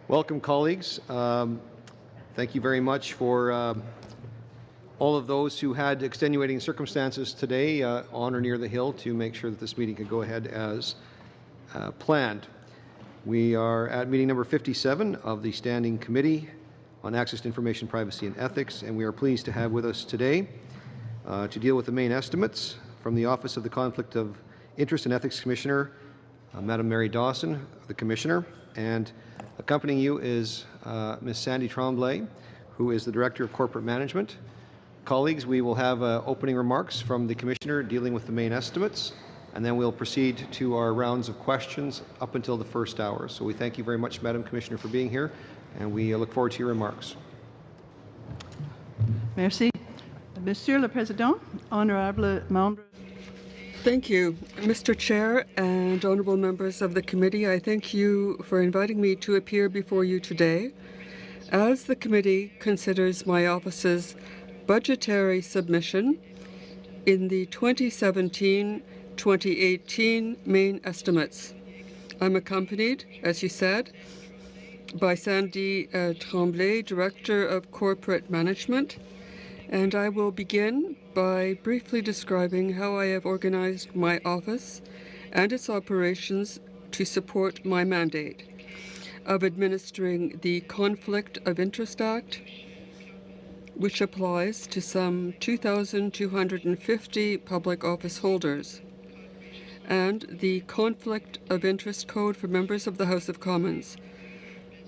Welcome, colleagues. Thank you very much for all of those who had extenuating circumstances today on or near the Hill to make sure that this meeting could go ahead as planned. We are at meeting number 57 of the Standing Committee on Access to Information, Privacy and Ethics, and we are pleased to have with us today to deal with the main estimates from the Office of the Conflict of Interest and Ethics Commissioner, Madam Mary Dawson, the Commissioner, and accompanying you is Ms. Sandy Tremblay, who is the Director of Corporate Management. Colleagues, we will have opening remarks from the Commissioner dealing with the main estimates, and then we'll proceed to our rounds of questions up until the first hour. So we thank you very much, Madam Commissioner, for being here, and we look forward to your remarks. Merci. Monsieur le Président, honorable membres. Thank you, Mr. Chair and honourable members of the committee. I thank you for inviting me to appear before you today as the committee considers my office's budgetary submission in the 2017-2018 main estimates. I'm accompanied, as you said, by Sandy Tremblay, Director of Corporate Management, and I will begin by briefly describing how I have organized my office and its operations to support my mandate of administering the Conflict of Interest Act, which applies to some 2,250 public office holders, and the Conflict of Interest Code for members of the House of Commons.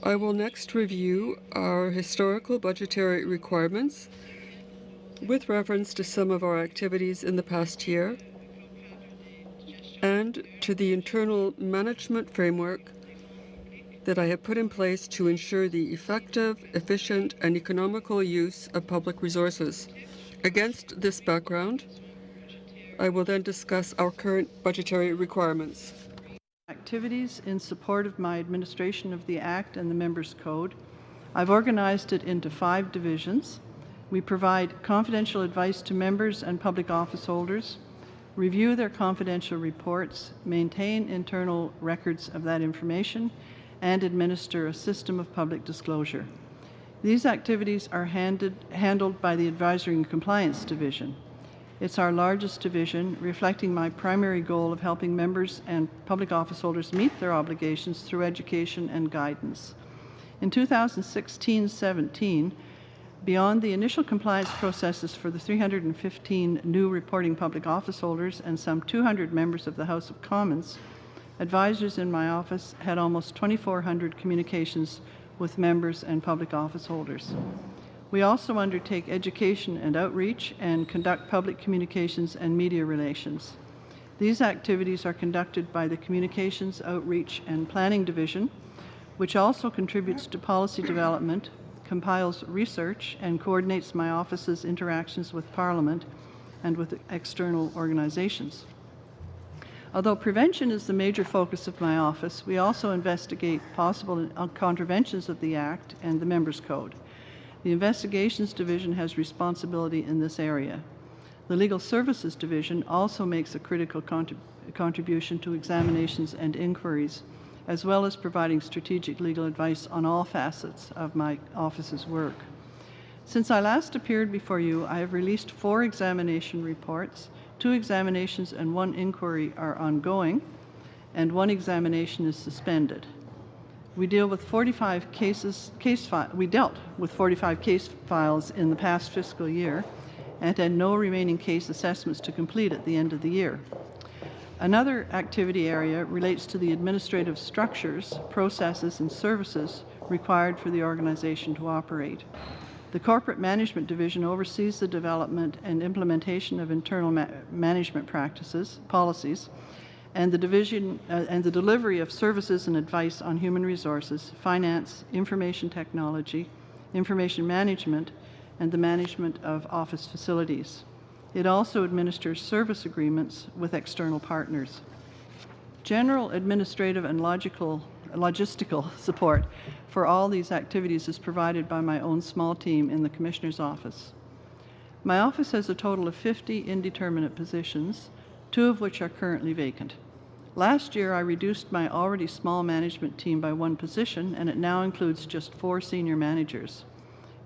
I will next review our historical budgetary requirements with reference to some of our activities in the past year and to the internal management framework that I have put in place to ensure the effective, efficient, and economical use of public resources. Against this background, I will then discuss our current budgetary requirements. Activities in support of my administration of the Act and the Members' Code. I've organized it into 5 divisions. We provide confidential advice to members and public office holders, review their confidential reports, maintain internal records of that information, and administer a system of public disclosure. These activities are handled by the Advisory and Compliance Division. It's our largest division, reflecting my primary goal of helping members and public office holders meet their obligations through education and guidance. In 2016-17, beyond the initial compliance processes for the 315 new reporting public office holders and some 200 members of the House of Commons, advisors in my office had almost 2,400 communications with members and public office holders. We also undertake education and outreach and conduct public communications and media relations. These activities are conducted by the Communications, Outreach and Planning Division, which also contributes to policy development, compiles research, and coordinates my office's interactions with Parliament and with external organizations. Although prevention is the major focus of my office, we also investigate possible contraventions of the Act and the Members' Code. The Investigations Division has responsibility in this area. The Legal Services Division also makes a critical contribution to examinations and inquiries, as well as providing strategic legal advice on all facets of my office's work. Since I last appeared before you, I have released 4 examination reports. 2 examinations and 1 inquiry are ongoing, and 1 examination is suspended. We dealt with 45 case files in the past fiscal year and had no remaining case assessments to complete at the end of the year. Another activity area relates to the administrative structures, processes, and services required for the organization to operate. The Corporate Management Division oversees the development and implementation of internal management policies, and the division and the delivery of services and advice on human resources, finance, information technology, information management, and the management of office facilities. It also administers service agreements with external partners. General administrative and logistical support for all these activities is provided by my own small team in the Commissioner's office. My office has a total of 50 indeterminate positions, 2 of which are currently vacant. Last year, I reduced my already small management team by one position, and it now includes just 4 senior managers.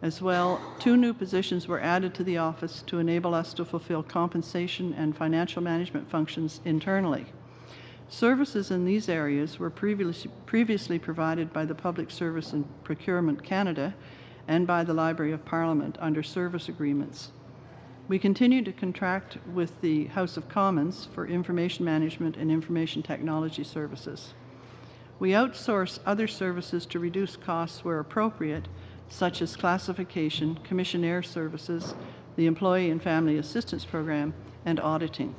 As well, 2 new positions were added to the office to enable us to fulfill compensation and financial management functions internally. Services in these areas were previously provided by the Public Service and Procurement Canada and by the Library of Parliament under service agreements. We continue to contract with the House of Commons for information management and information technology services. We outsource other services to reduce costs where appropriate, such as classification, commissionaire services, the Employee and Family Assistance Program, and auditing.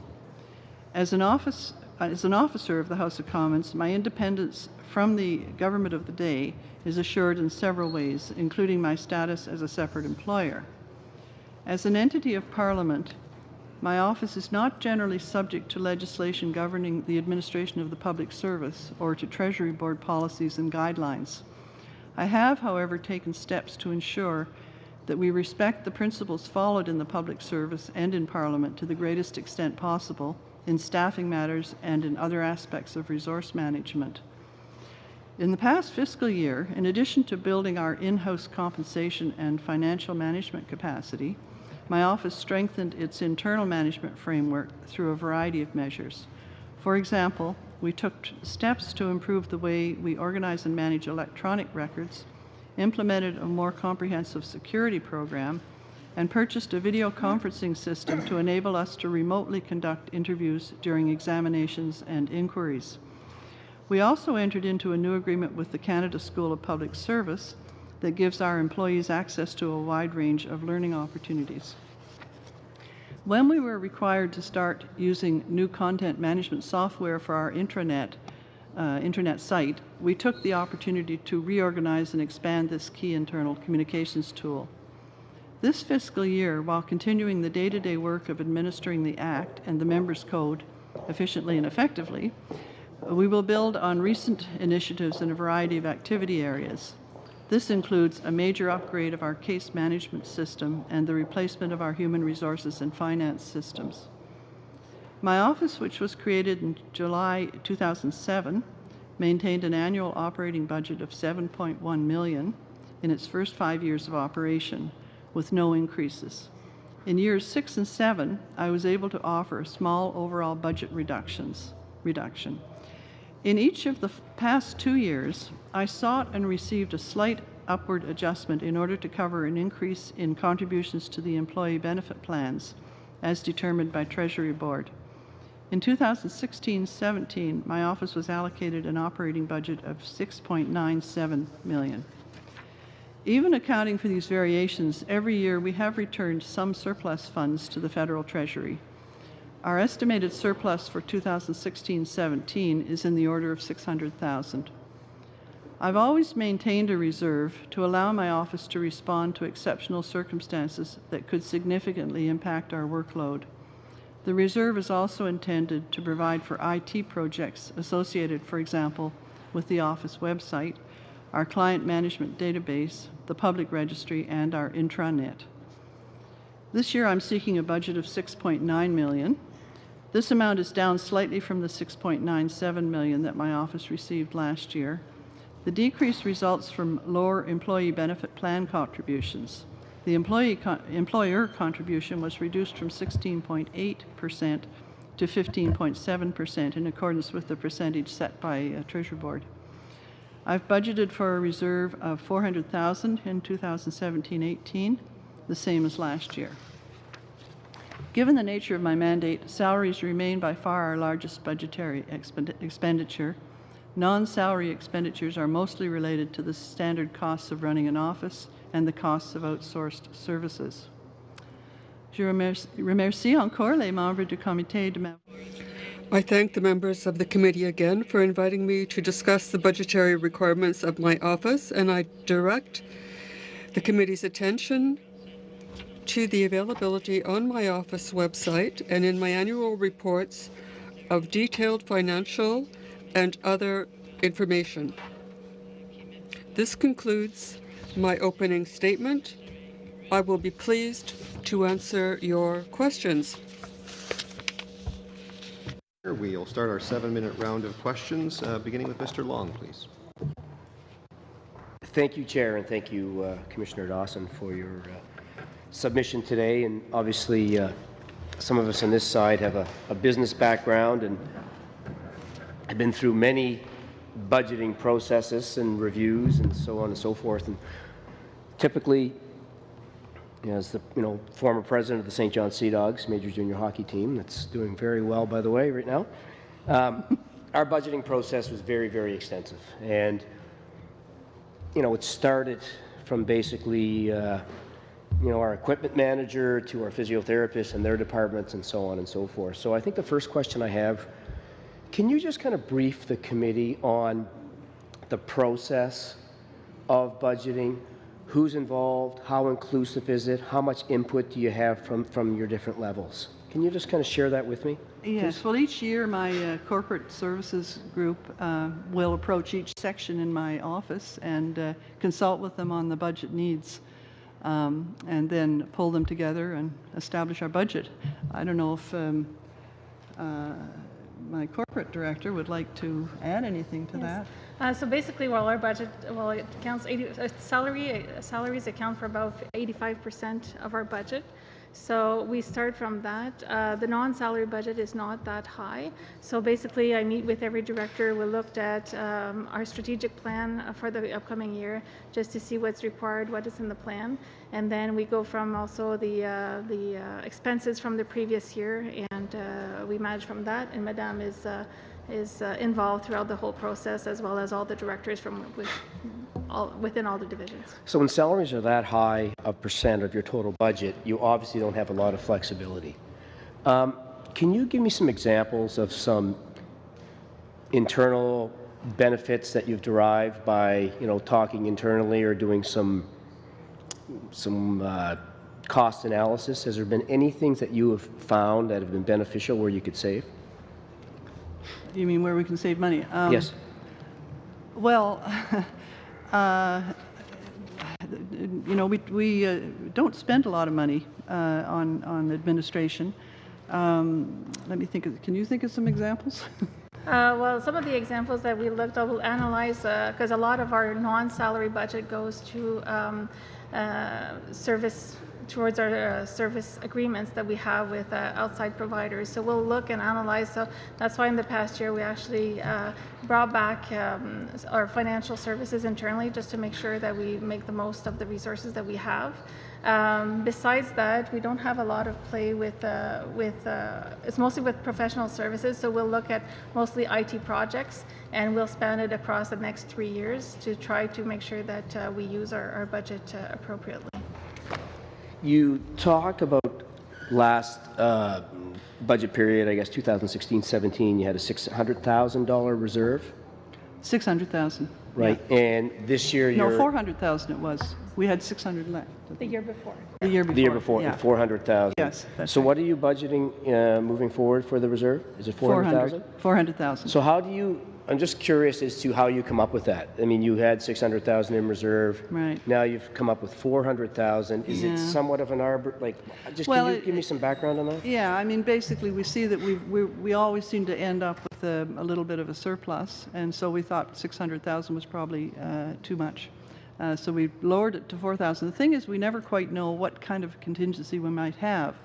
As an officer of the House of Commons, my independence from the government of the day is assured in several ways, including my status as a separate employer. As an entity of Parliament, my office is not generally subject to legislation governing the administration of the public service or to Treasury Board policies and guidelines. I have, however, taken steps to ensure that we respect the principles followed in the public service and in Parliament to the greatest extent possible in staffing matters and in other aspects of resource management. In the past fiscal year, in addition to building our in-house compensation and financial management capacity, my office strengthened its internal management framework through a variety of measures. For example, we took steps to improve the way we organize and manage electronic records, implemented a more comprehensive security program, and purchased a video conferencing system to enable us to remotely conduct interviews during examinations and inquiries. We also entered into a new agreement with the Canada School of Public Service that gives our employees access to a wide range of learning opportunities. When we were required to start using new content management software for our intranet site, we took the opportunity to reorganize and expand this key internal communications tool. This fiscal year, while continuing the day-to-day work of administering the Act and the Members' Code efficiently and effectively, we will build on recent initiatives in a variety of activity areas. This includes a major upgrade of our case management system and the replacement of our human resources and finance systems. My office, which was created in July 2007, maintained an annual operating budget of $7.1 million in its first 5 years of operation, with no increases. In years 6 and 7, I was able to offer a small overall budget reduction. In each of the past 2 years, I sought and received a slight upward adjustment in order to cover an increase in contributions to the employee benefit plans as determined by Treasury Board. In 2016-17, my office was allocated an operating budget of $6.97 million. Even accounting for these variations, every year we have returned some surplus funds to the federal Treasury. Our estimated surplus for 2016-17 is in the order of $600,000. I've always maintained a reserve to allow my office to respond to exceptional circumstances that could significantly impact our workload. The reserve is also intended to provide for IT projects associated, for example, with the office website, our client management database, the public registry, and our intranet. This year I'm seeking a budget of $6.9 million. This amount is down slightly from the $6.97 million that my office received last year. The decrease results from lower employee benefit plan contributions. The employer contribution was reduced from 16.8% to 15.7% in accordance with the percentage set by Treasury Board. I've budgeted for a reserve of $400,000 in 2017-18, the same as last year. Given the nature of my mandate, salaries remain by far our largest budgetary expenditure. Non-salary expenditures are mostly related to the standard costs of running an office and the costs of outsourced services. Je remercie encore les membres du comité de I thank the members of the committee again for inviting me to discuss the budgetary requirements of my office, and I direct the committee's attention to the availability on my office website and in my annual reports of detailed financial and other information. This concludes my opening statement. I will be pleased to answer your questions. We We'll start our 7-minute round of questions, beginning with Mr. Long, please. Thank you, Chair, and thank you, Commissioner Dawson, for your submission today. And obviously, some of us on this side have a business background and have been through many budgeting processes and reviews and so on and so forth. And typically, as the former president of the St. John Sea Dogs Major Junior Hockey team, that's doing very well, by the way, right now, our budgeting process was very, very extensive. And it started from basically our equipment manager to our physiotherapists and their departments and so on and so forth. So I think the first question I have, can you just kind of brief the committee on the process of budgeting? Who's involved? How inclusive is it? How much input do you have from your different levels? Can you just kind of share that with me? Yes. Well, each year my corporate services group will approach each section in my office and consult with them on the budget needs, and then pull them together and establish our budget. I don't know if my corporate director would like to add anything to that. So basically, our budget, it accounts salaries account for about 85% of our budget. So we start from that. The non-salary budget is not that high. So basically, I meet with every director. We looked at our strategic plan for the upcoming year, just to see what's required, what is in the plan, and then we go from also the expenses from the previous year, and we manage from that. And Madame is involved throughout the whole process, as well as all the directors within all the divisions. So when salaries are that high a percent of your total budget, you obviously don't have a lot of flexibility. Can you give me some examples of some internal benefits that you've derived by talking internally or doing some cost analysis? Has there been any things that you have found that have been beneficial where you could save? You mean where we can save money? Yes. Well, we don't spend a lot of money on administration. Let me think. Can you think of some examples? Well, some of the examples that we looked at, we'll analyze, because a lot of our non-salary budget goes to towards our service agreements that we have with outside providers. So we'll look and analyze. So that's why in the past year we actually brought back our financial services internally, just to make sure that we make the most of the resources that we have. Besides that, we don't have a lot of play with it's mostly with professional services. So we'll look at mostly IT projects, and we'll span it across the next 3 years to try to make sure that we use our budget appropriately. You talked about last budget period, I guess 2016-17, you had a $600,000 reserve? 600,000. Right, yeah. And this year you're... No, 400,000 it was. We had 600 left. The year before. The year before. The year before, yeah. 400,000. Yes. So right. What are you budgeting moving forward for the reserve? Is it 400,000? 400,000. So how do you... I'm just curious as to how you come up with that. I mean, you had 600,000 in reserve. Right. Now you've come up with 400,000. Is it somewhat of an can you give me some background on that? Yeah, I mean, basically we see that we always seem to end up with a little bit of a surplus, and so we thought 600,000 was probably too much. So we lowered it to 4,000. The thing is, we never quite know what kind of contingency we might have,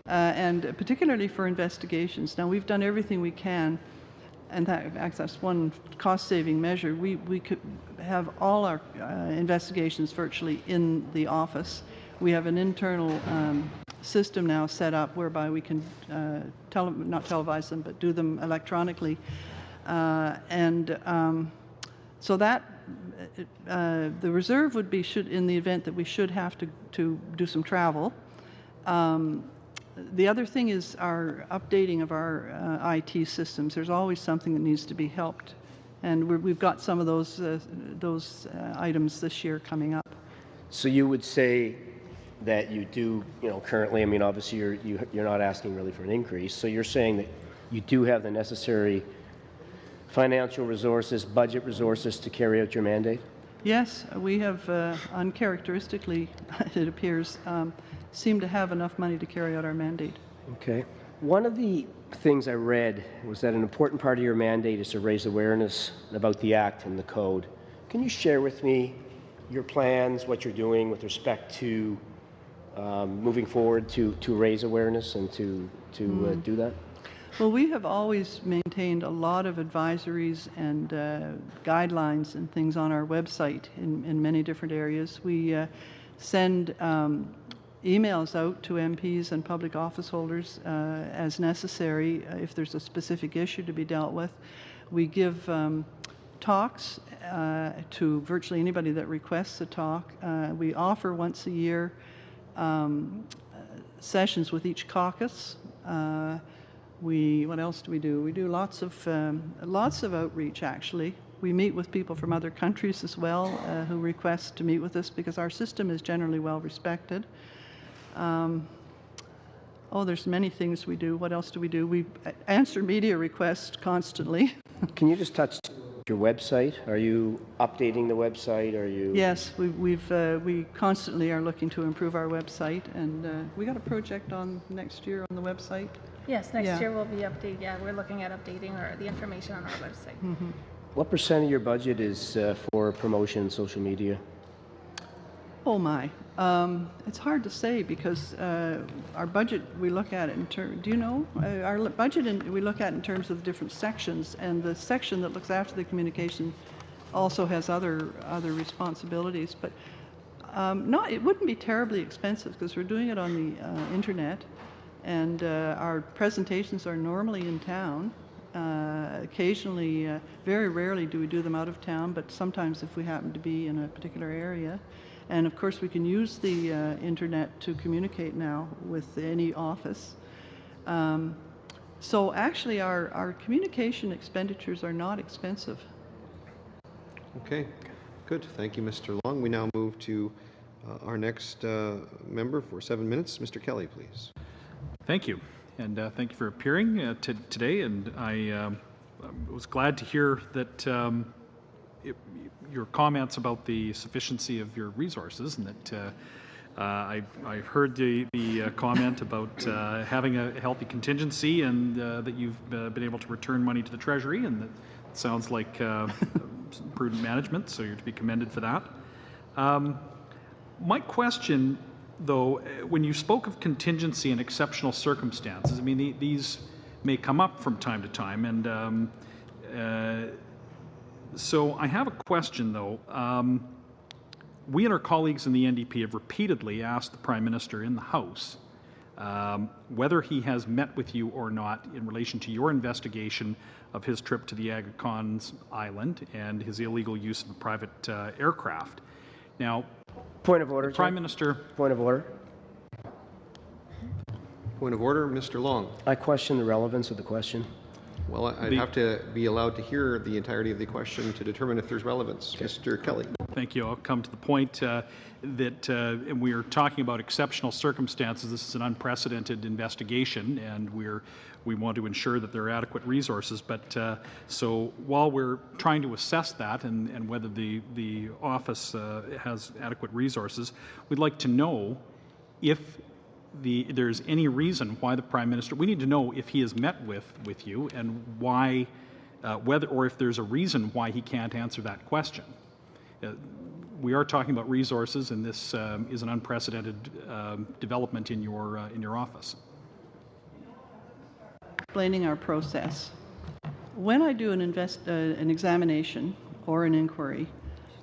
and particularly for investigations. Now, we've done everything we can. And that's one cost-saving measure. We could have all our investigations virtually in the office. We have an internal system now set up whereby we can not televise them, but do them electronically. So that the reserve would be in the event that we should have to do some travel. The other thing is our updating of our IT systems. There's always something that needs to be helped, and we've got some of those items this year coming up. So you would say that you do, currently. I mean, obviously you're not asking really for an increase. So you're saying that you do have the necessary financial resources, budget resources to carry out your mandate? Yes, we have uncharacteristically, it appears, seem to have enough money to carry out our mandate. Okay. One of the things I read was that an important part of your mandate is to raise awareness about the Act and the Code. Can you share with me your plans, what you're doing with respect to moving forward to raise awareness and to do that? Well, we have always maintained a lot of advisories and guidelines and things on our website in many different areas. We send emails out to MPs and public office holders as necessary if there's a specific issue to be dealt with. We give talks to virtually anybody that requests a talk. We offer once a year sessions with each caucus. What else do we do? We do lots of outreach, actually. We meet with people from other countries as well who request to meet with us because our system is generally well respected. There's many things we do. What else do we do? We answer media requests constantly. Can you just touch your website? Are you updating the website? Are you? Yes, we constantly are looking to improve our website, and we got a project on next year on the website. Yes, next year we'll be updating. Yeah, we're looking at updating the information on our website. Mm-hmm. What % of your budget is for promotion and social media? Oh my, it's hard to say because our budget we look at it in terms. Do you know our budget? We look at in terms of different sections, and the section that looks after the communication also has other responsibilities. But it wouldn't be terribly expensive because we're doing it on the internet. And our presentations are normally in town. Occasionally, very rarely do we do them out of town, but sometimes if we happen to be in a particular area. And of course, we can use the internet to communicate now with any office. So actually, our communication expenditures are not expensive. Okay, good. Thank you, Mr. Long. We now move to our next member for 7 minutes. Mr. Kelly, please. Thank you, and thank you for appearing today. And I was glad to hear that your comments about the sufficiency of your resources, and that I heard the comment about having a healthy contingency, and that you've been able to return money to the Treasury, and that sounds like prudent management. So you're to be commended for that. My question, though, when you spoke of contingency and exceptional circumstances, I mean, these may come up from time to time, and so I have a question, though. We and our colleagues in the NDP have repeatedly asked the Prime Minister in the House whether he has met with you or not in relation to your investigation of his trip to the Aga Khan's island and his illegal use of a private aircraft. Now, Point of order, Prime Minister. Point of order. Point of order, Mr. Long. I question the relevance of the question. Well, I'd have to be allowed to hear the entirety of the question to determine if there's relevance. Okay. Mr. Kelly. Thank you. I'll come to the point and we are talking about exceptional circumstances. This is an unprecedented investigation, and we want to ensure that there are adequate resources. But so while we're trying to assess that and whether the office has adequate resources, we'd like to know if there's any reason why the Prime Minister, we need to know if he has met with you and why, whether, or if there's a reason why he can't answer that question. We are talking about resources, and this is an unprecedented development in your office. Explaining our process. When I do an examination or an inquiry,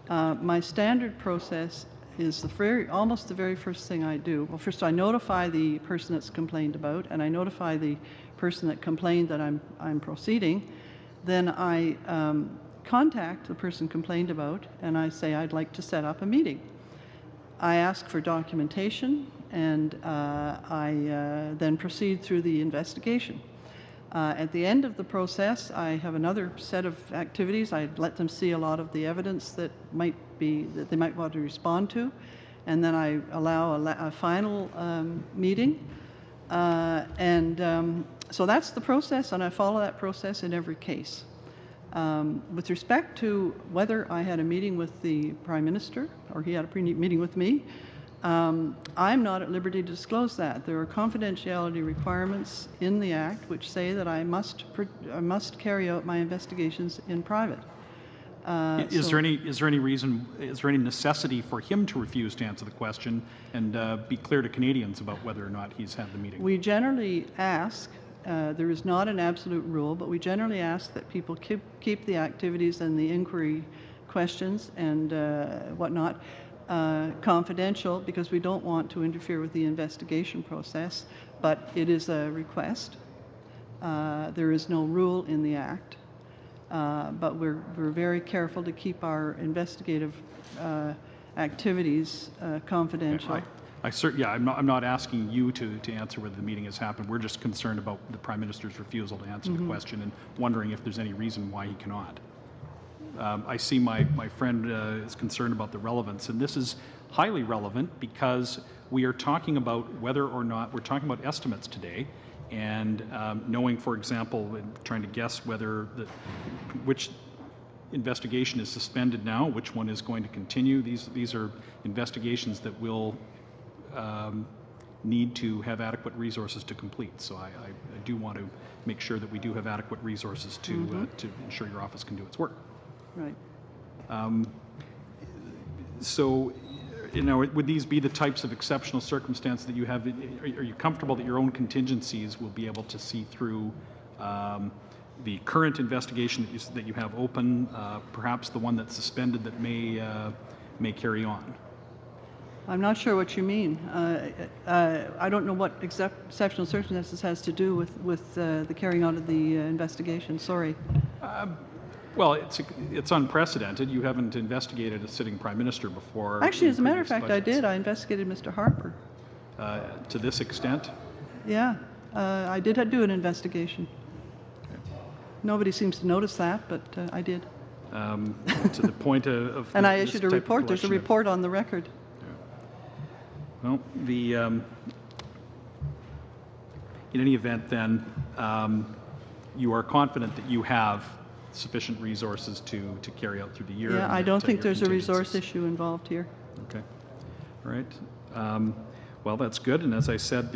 my standard process is almost the very first thing I do. Well, first I notify the person that's complained about, and I notify the person that complained that I'm proceeding. Then I contact the person complained about, and I say I'd like to set up a meeting. I ask for documentation, and I then proceed through the investigation. At the end of the process, I have another set of activities. I let them see a lot of the evidence that they might want to respond to, and then I allow a final meeting. So that's the process, and I follow that process in every case. With respect to whether I had a meeting with the Prime Minister or he had a meeting with me, I'm not at liberty to disclose that. There are confidentiality requirements in the Act which say that I must carry out my investigations in private. Is there any reason? Is there any necessity for him to refuse to answer the question and be clear to Canadians about whether or not he's had the meeting? We generally ask. There is not an absolute rule, but we generally ask that people keep the activities and the inquiry questions and whatnot confidential, because we don't want to interfere with the investigation process. But it is a request. There is no rule in the Act. But we're very careful to keep our investigative activities confidential. I'm not asking you to answer whether the meeting has happened. We're just concerned about the Prime Minister's refusal to answer the question and wondering if there's any reason why he cannot. I see my friend is concerned about the relevance, and this is highly relevant because we are talking about whether or not we're talking about estimates today. And knowing, for example, trying to guess which investigation is suspended now, which one is going to continue. These are investigations that will need to have adequate resources to complete. So I do want to make sure that we do have adequate resources to ensure your office can do its work. Right. So, would these be the types of exceptional circumstances that you have? Are you comfortable that your own contingencies will be able to see through the current investigation that you have open, perhaps the one that's suspended that may carry on? I'm not sure what you mean. I don't know what exceptional circumstances has to do with the carrying out of the investigation. Sorry. Well, it's unprecedented. You haven't investigated a sitting Prime Minister before. Actually, as a matter of fact, budgets. I did. I investigated Mr. Harper. To this extent? Yeah. I did do an investigation. Okay. Nobody seems to notice that, but I did. To the point of... And I issued a report. There's a report on the record. Well, in any event, then, you are confident that you have sufficient resources to carry out through the year? Yeah, I don't think there's a resource issue involved here. Okay. All right. Well, that's good. And as I said,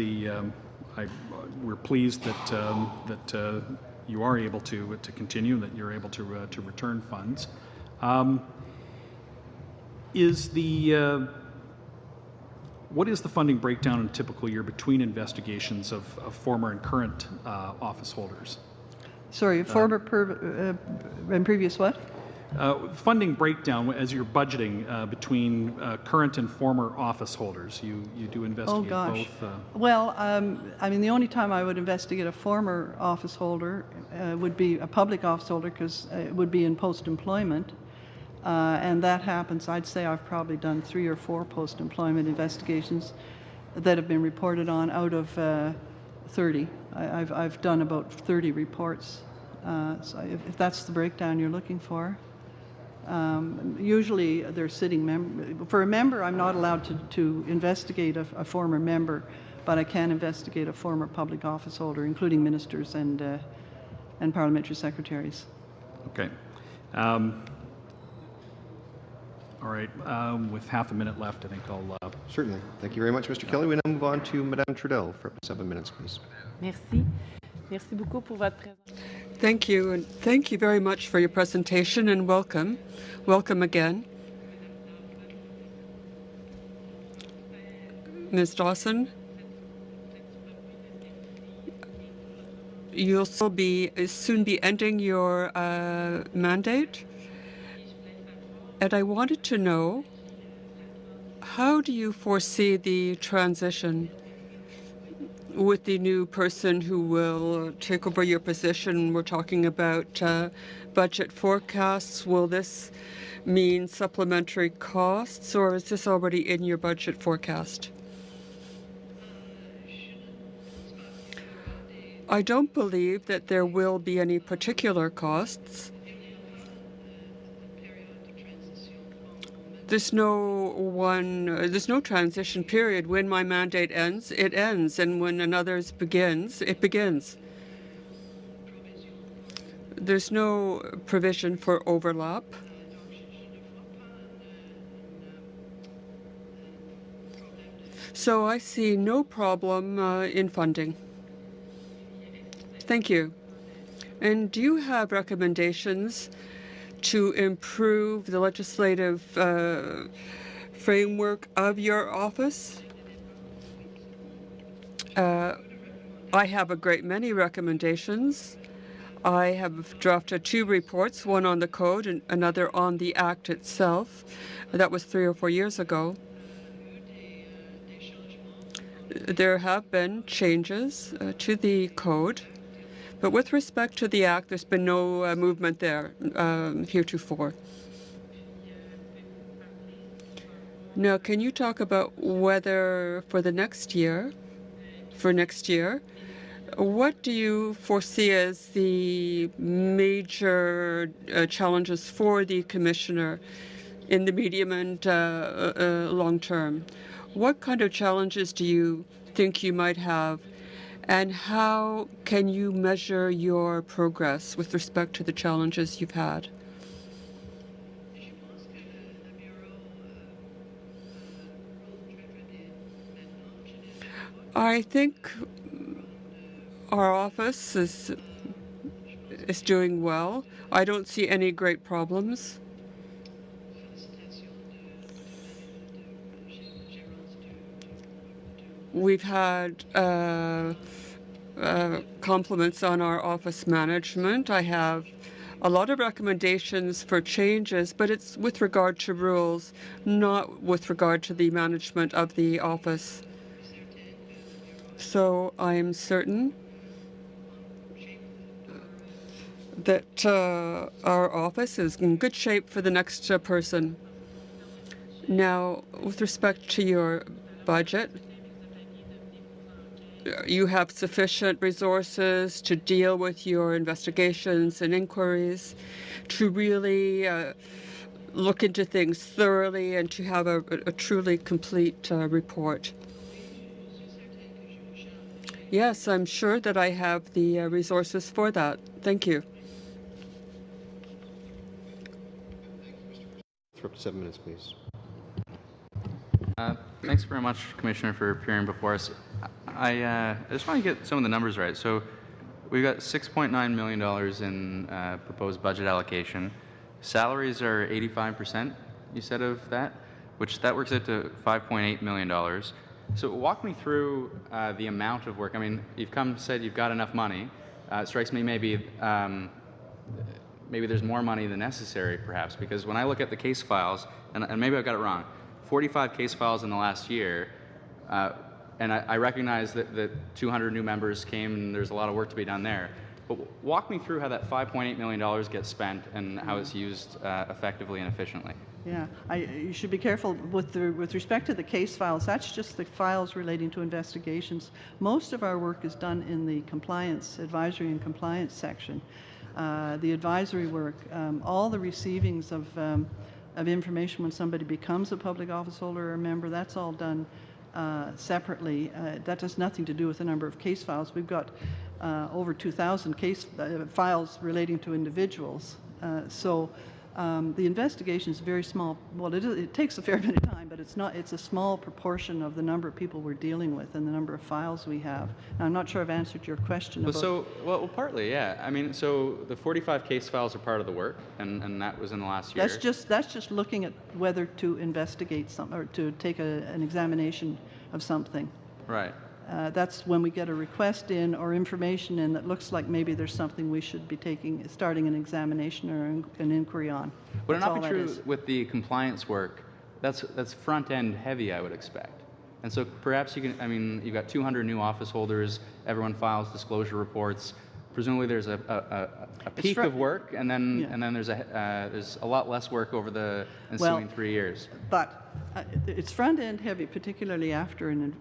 we're pleased that you are able to continue, that you're able to return funds. What is the funding breakdown in a typical year between investigations of former and current office holders? Sorry, former and previous what? Funding breakdown as you're budgeting between current and former office holders. You do investigate both? Well, I mean, the only time I would investigate a former office holder would be a public office holder, because it would be in post-employment. And that happens, I'd say I've probably done 3 or 4 post-employment investigations that have been reported on out of 30. I've done about 30 reports. So if that's the breakdown you're looking for. Usually they're sitting member. For a member, I'm not allowed to investigate a former member, but I can investigate a former public office holder, including ministers and parliamentary secretaries. Okay. All right. With half a minute left, I think I'll... Certainly. Thank you very much, Mr. Kelly. We now move on to Madame Trudel for 7 minutes, please. Merci. Merci beaucoup pour votre présentation. Thank you, and thank you very much for your presentation, and welcome. Welcome again. Ms. Dawson, you'll soon be ending your mandate, and I wanted to know, how do you foresee the transition with the new person who will take over your position? We're talking about budget forecasts. Will this mean supplementary costs, or is this already in your budget forecast? I don't believe that there will be any particular costs. There's no transition period. When my mandate ends, it ends, and when another's begins, it begins. There's no provision for overlap. So I see no problem in funding. Thank you. And do you have recommendations to improve the legislative framework of your office? I have a great many recommendations. I have drafted 2 reports, one on the code and another on the Act itself. That was 3 or 4 years ago. There have been changes to the code, but with respect to the Act, there's been no movement there heretofore. Now, can you talk about whether for next year, what do you foresee as the major challenges for the Commissioner in the medium and long term? What kind of challenges do you think you might have, and how can you measure your progress with respect to the challenges you've had? I think our office is doing well. I don't see any great problems. We've had compliments on our office management. I have a lot of recommendations for changes, but it's with regard to rules, not with regard to the management of the office. So I'm certain that our office is in good shape for the next person. Now, with respect to your budget, you have sufficient resources to deal with your investigations and inquiries, to really look into things thoroughly and to have a truly complete report. Yes, I'm sure that I have the resources for that. Thank you. For up to 7 minutes, please. Thanks very much, Commissioner, for appearing before us. I just want to get some of the numbers right. So we've got $6.9 million in proposed budget allocation. Salaries are 85%, you said, of that, which that works out to $5.8 million. So walk me through the amount of work. I mean, you've said you've got enough money. It strikes me maybe there's more money than necessary, perhaps, because when I look at the case files, and maybe I've got it wrong, 45 case files in the last year, and I recognize that 200 new members came and there's a lot of work to be done there. But walk me through how that $5.8 million gets spent and how it's used effectively and efficiently. Yeah, you should be careful with respect to the case files. That's just the files relating to investigations. Most of our work is done in the compliance, advisory and compliance section. The advisory work, all the receivings of information when somebody becomes a public office holder or a member, that's all done separately. That has nothing to do with the number of case files. We've got over 2,000 case files relating to individuals. So the investigation is very small. Well, it takes a fair bit of time, but it's a small proportion of the number of people we're dealing with and the number of files we have. Now, I'm not sure I've answered your question about... Well, partly, yeah. I mean, so the 45 case files are part of the work, and that was in the last year. That's just looking at whether to investigate something or to take an examination of something. Right. That's when we get a request in or information in that looks like maybe there's something we should be starting an examination or an inquiry on. Would it not be true with the compliance work? That's front end heavy, I would expect. And so perhaps you've got 200 new office holders. Everyone files disclosure reports. Presumably there's a peak of work, and then there's a lot less work over the ensuing 3 years. But it's front end heavy, particularly after an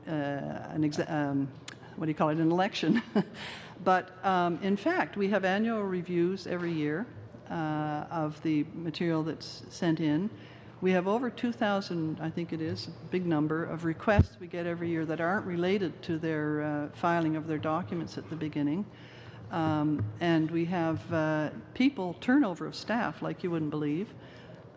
election. But in fact, we have annual reviews every year of the material that's sent in. We have over 2,000, I think it is, a big number of requests we get every year that aren't related to their filing of their documents at the beginning. And we have turnover of staff like you wouldn't believe.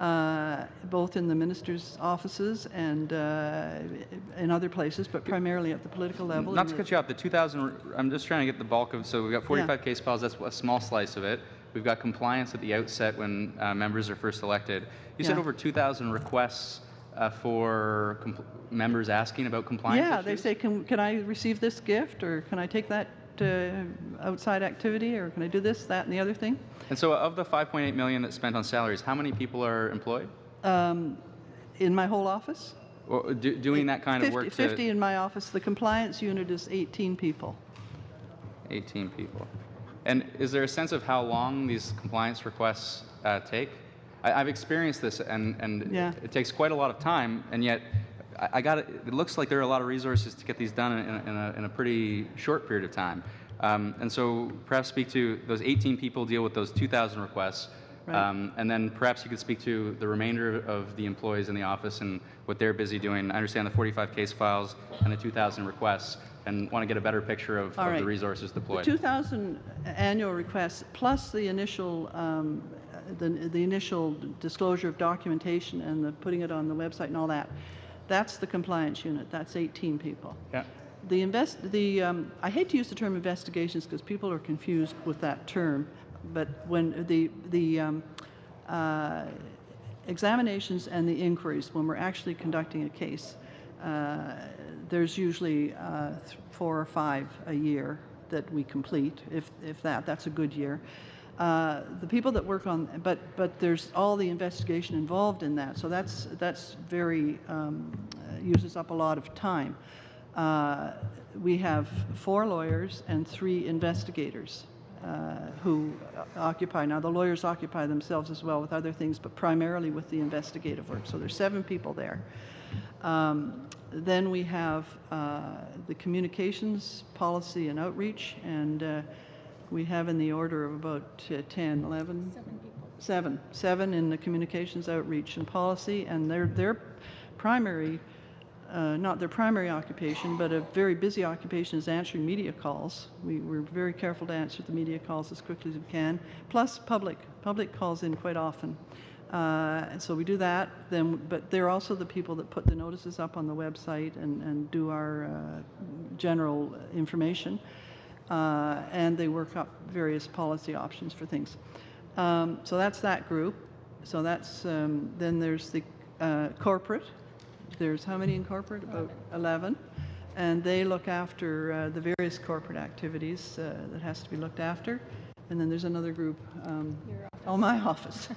both in the ministers' offices and in other places, but primarily at the political level. Not to cut you off, the 2,000, I'm just trying to get the bulk of, so we've got 45 case files, that's a small slice of it. We've got compliance at the outset when members are first elected. You said over 2,000 requests for members asking about compliance issues? They say, can I receive this gift, or can I take that outside activity, or can I do this, that, and the other thing? And so of the $5.8 million that's spent on salaries, how many people are employed? In my whole office? Or doing that kind of work? 50 in my office. The compliance unit is 18 people. 18 people. And is there a sense of how long these compliance requests take? I've experienced this, and it takes quite a lot of time, and yet it looks like there are a lot of resources to get these done in a pretty short period of time. And so perhaps speak to those 18 people, deal with those 2,000 requests, and then perhaps you could speak to the remainder of the employees in the office and what they're busy doing. I understand the 45 case files and the 2,000 requests, and want to get a better picture of the resources deployed. The 2,000 annual requests plus the initial the initial disclosure of documentation and the putting it on the website and all that, that's the compliance unit. That's 18 people. Yeah. I hate to use the term investigations because people are confused with that term, but when the examinations and the inquiries, when we're actually conducting a case, there's usually 4 or 5 a year that we complete, if that's a good year. The people that work on, but there's all the investigation involved in that, so that's very uses up a lot of time. We have 4 lawyers and 3 investigators who occupy. Now, the lawyers occupy themselves as well with other things, but primarily with the investigative work. So there's 7 people there. Then we have the communications, policy, and outreach, and we have in the order of about 10, 11? 7 people. 7 in the communications, outreach, and policy, and their primary, not their primary occupation, but a very busy occupation is answering media calls. We're very careful to answer the media calls as quickly as we can, plus public calls in quite often. And so we do that, but they're also the people that put the notices up on the website and do our general information. And they work up various policy options for things. So that's that group. So that's, then there's the corporate. There's how many in corporate? About 11. And they look after the various corporate activities that has to be looked after. And then there's another group, my office.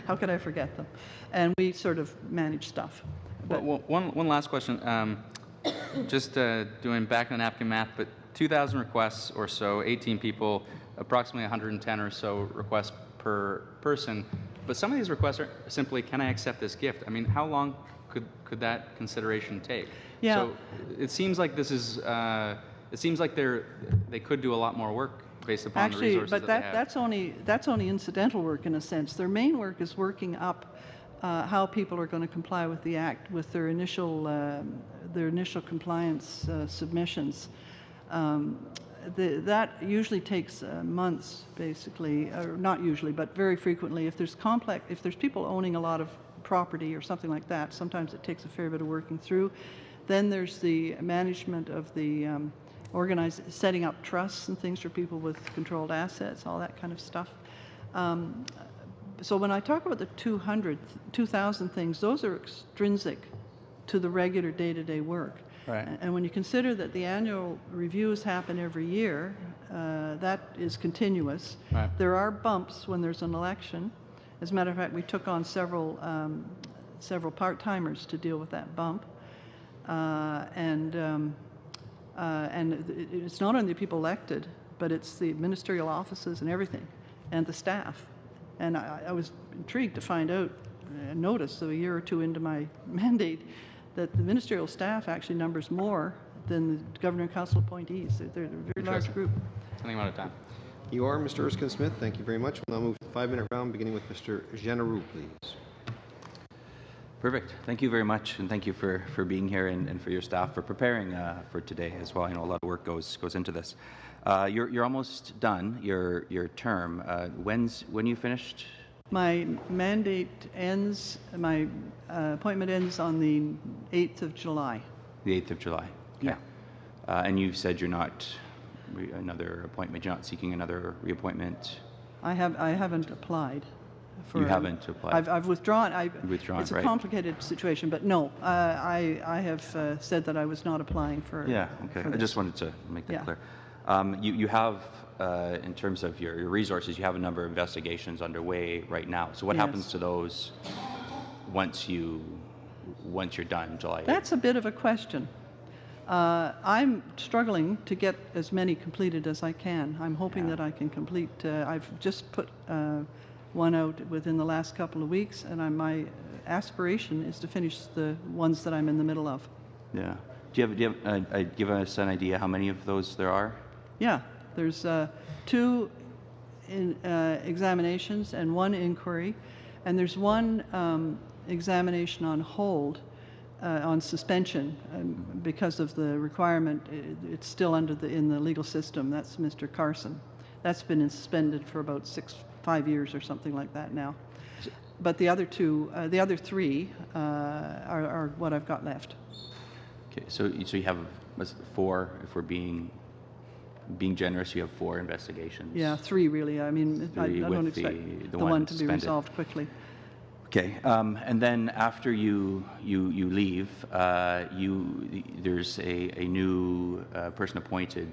How could I forget them? And we sort of manage stuff. Well, one last question. Just doing back on napkin math, but 2,000 requests or so, 18 people, approximately 110 or so requests per person. But some of these requests are simply, can I accept this gift? I mean, how long could that consideration take? Yeah. So it seems like this is, it seems like they could do a lot more work based upon the resources that they have. That's only incidental work in a sense. Their main work is working up how people are going to comply with the Act with their initial compliance submissions. That usually takes months, basically, or not usually, but very frequently. If there's people owning a lot of property or something like that, sometimes it takes a fair bit of working through. Then there's the management of the setting up trusts and things for people with controlled assets, all that kind of stuff. So when I talk about the 2,000 things, those are extrinsic to the regular day-to-day work. Right. And when you consider that the annual reviews happen every year, that is continuous. Right. There are bumps when there's an election. As a matter of fact, we took on several part-timers to deal with that bump. And it's not only the people elected, but it's the ministerial offices and everything, and the staff. And I was intrigued to find out, notice a year or 2 into my mandate, that the ministerial staff actually numbers more than the governor and council appointees. They're a very large group. I think I'm out of time. You are, Mr. Erskine-Smith. Thank you very much. We'll now move to the 5-minute round, beginning with Mr. Généreux, please. Perfect. Thank you very much, and thank you for being here and for your staff for preparing for today as well. I know a lot of work goes into this. You're almost done your term. When you finished My mandate ends, my appointment ends on the 8th of July. The 8th of July. Okay. Yeah. And you've said you're not another appointment. You're not seeking another reappointment. I haven't applied. You haven't applied. I've withdrawn. Withdrawn, it's a right. complicated situation, but no, I have said that I was not applying for. Yeah. Okay. for I this. just wanted to make that Yeah. clear. You have, in terms of your resources, you have a number of investigations underway right now. So what Yes. happens to those once you're done, July 8th? That's a bit of a question. I'm struggling to get as many completed as I can. I'm hoping that I can complete. I've just put one out within the last couple of weeks, and my aspiration is to finish the ones that I'm in the middle of. Yeah. Do you give us an idea how many of those there are? Yeah, there's 2 examinations and 1 inquiry, and there's 1 examination on hold, on suspension, because of the requirement. It's still in the legal system. That's Mr. Carson. That's been suspended for about 5 years or something like that now. But the other 3 are what I've got left. Okay. So you have 4, if we're being generous, you have 4 investigations. Yeah, 3 really. I mean, I don't expect the one to be resolved quickly. Okay, and then after you leave, there's a new person appointed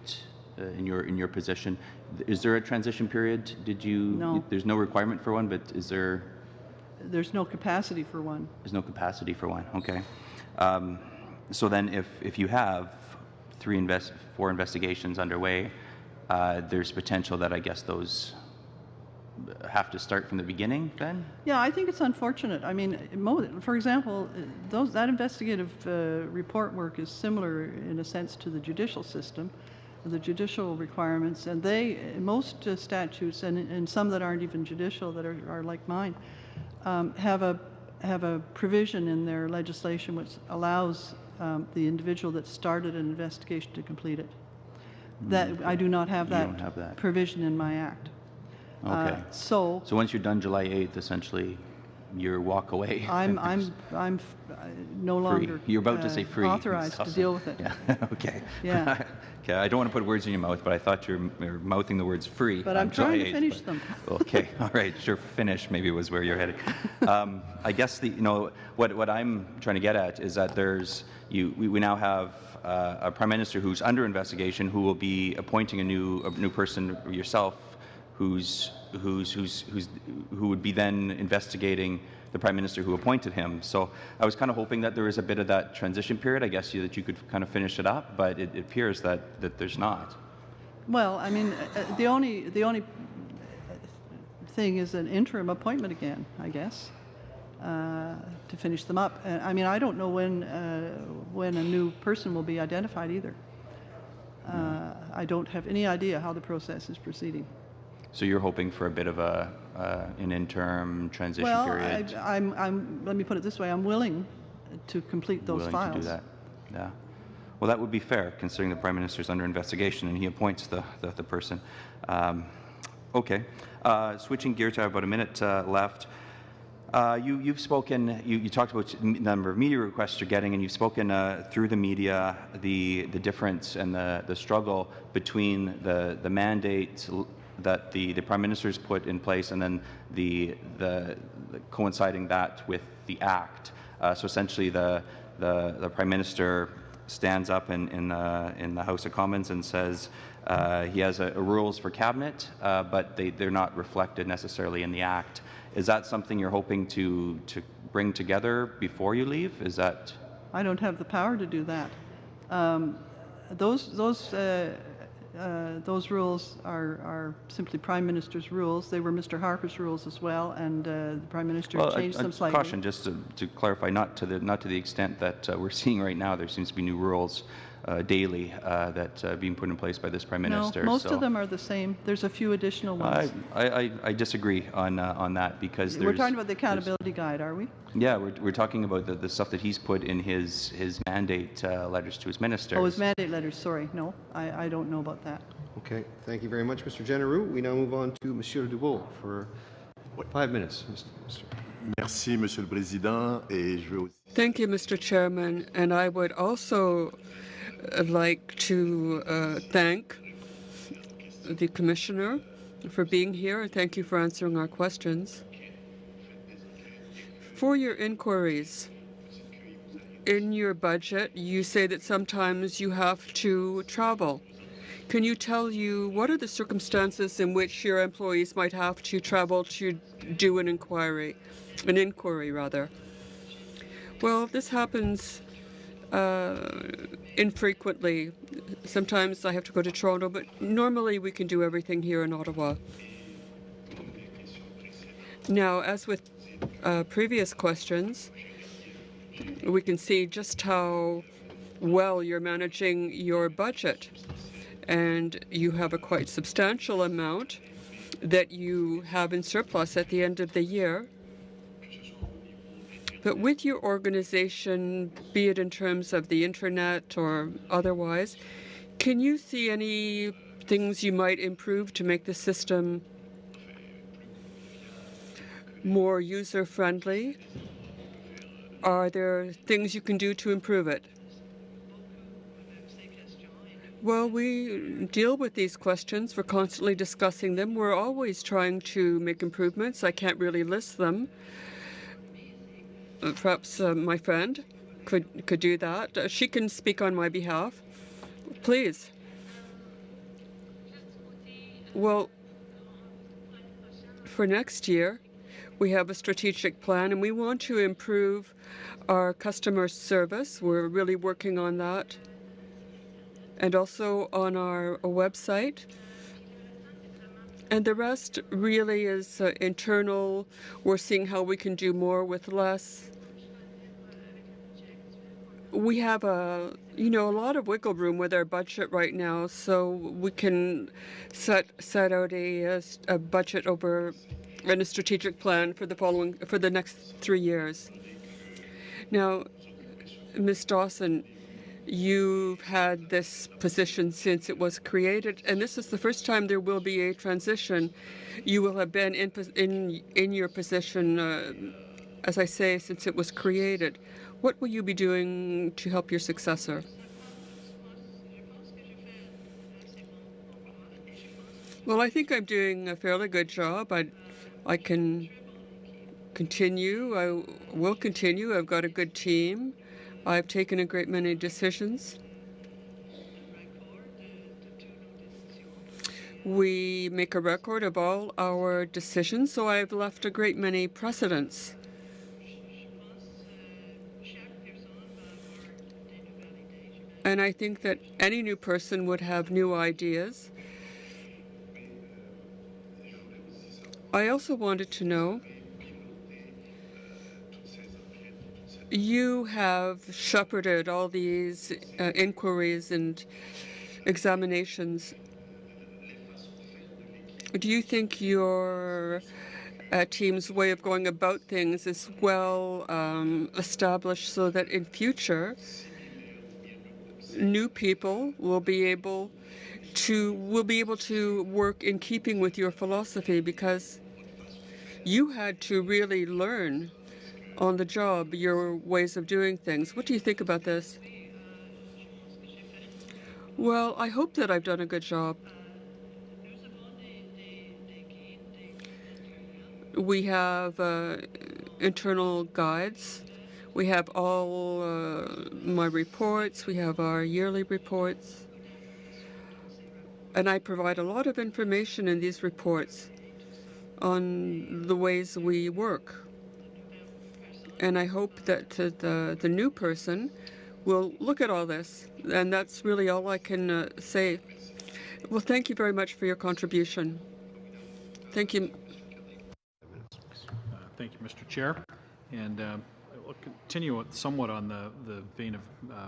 in your position. Is there a transition period? No. There's no requirement for one, but is there? There's no capacity for one. There's no capacity for one. Okay. So then, if you have 4 investigations underway, there's potential that I guess those have to start from the beginning then? Yeah, I think it's unfortunate. I mean, for example, that investigative report work is similar in a sense to the judicial system, the judicial requirements, and most statutes, and some that aren't even judicial, that are like mine, have a provision in their legislation which allows the individual that started an investigation to complete it. That I do not have that, don't have that provision in my act. Okay. So once you're done July 8th, essentially, you walk away. I'm no longer You're about to say free. authorized to deal with it. Yeah. Okay. Yeah. Okay. I don't want to put words in your mouth, but I thought you were mouthing the words free. But I'm trying to finish them. Okay. All right. Sure. Finish maybe was where you're heading. I guess what I'm trying to get at is that we now have a prime minister who's under investigation, who will be appointing a new person, yourself, who would be then investigating the prime minister who appointed him. So I was kind of hoping that there was a bit of that transition period, I guess, that you could kind of finish it up, but it appears that there's not. Well, I mean, the only thing is an interim appointment again, I guess, to finish them up. I mean, I don't know when a new person will be identified either. I don't have any idea how the process is proceeding. So you're hoping for a bit of an interim transition period? Well, let me put it this way. I'm willing to complete those files. To do that. Yeah. Well, that would be fair, considering the Prime Minister's under investigation and he appoints the person. Okay. Switching gears, I have about a minute left. You've spoken, you talked about the number of media requests you're getting, and you've spoken through the media the difference and the struggle between the mandate that the Prime Minister's put in place and then the coinciding that with the Act. So essentially the Prime Minister stands up in the House of Commons and says he has rules for Cabinet, but they're not reflected necessarily in the Act. Is that something you're hoping to bring together before you leave? Is that? I don't have the power to do that. Those rules are simply Prime Minister's rules. They were Mr. Harper's rules as well, and the Prime Minister changed them slightly. Caution, just to clarify, not to the extent that we're seeing right now. There seems to be new rules daily that being put in place by this Prime Minister. No, most of them are the same. There's a few additional ones. I disagree on that because we're talking about the accountability guide, are we? Yeah, we're talking about the stuff that he's put in his mandate letters to his ministers. Oh, his mandate letters. Sorry, no, I don't know about that. Okay, thank you very much, Mr. Genereux. We now move on to Monsieur Dubois for 5 minutes, Mr. Merci, Monsieur le Président, et je veux aussi. Thank you, Mr. Chairman. And I would also like to thank the Commissioner for being here. Thank you for answering our questions. For your inquiries, in your budget, you say that sometimes you have to travel. Can you tell you what are the circumstances in which your employees might have to travel to do an inquiry rather? Well, this happens infrequently. Sometimes I have to go to Toronto, but normally we can do everything here in Ottawa. Now, as with previous questions, we can see just how well you're managing your budget. And you have a quite substantial amount that you have in surplus at the end of the year. But with your organization, be it in terms of the internet or otherwise, can you see any things you might improve to make the system more user-friendly? Are there things you can do to improve it? Well, we deal with these questions. We're constantly discussing them. We're always trying to make improvements. I can't really list them. Perhaps my friend could do that. She can speak on my behalf. Please. Well, for next year, we have a strategic plan, and we want to improve our customer service. We're really working on that. And also on our website. And the rest really is internal. We're seeing how we can do more with less. We have a lot of wiggle room with our budget right now, so we can set out a budget over and a strategic plan for the next 3 years. Now, Ms. Dawson, you've had this position since it was created, and this is the first time there will be a transition. You will have been in your position, as I say, since it was created. What will you be doing to help your successor? Well, I think I'm doing a fairly good job. I can continue. I will continue. I've got a good team. I've taken a great many decisions. We make a record of all our decisions, so I've left a great many precedents. And I think that any new person would have new ideas. I also wanted to know, you have shepherded all these inquiries and examinations. Do you think your team's way of going about things is well established so that in future new people will be able to work in keeping with your philosophy, because you had to really learn on the job your ways of doing things? What do you think about this? Well, I hope that I've done a good job. We have internal guides. We have all my reports. We have our yearly reports. And I provide a lot of information in these reports on the ways we work. And I hope that the new person will look at all this. And that's really all I can say. Well, thank you very much for your contribution. Thank you. Thank you, Mr. Chair. And I'll continue somewhat on the vein of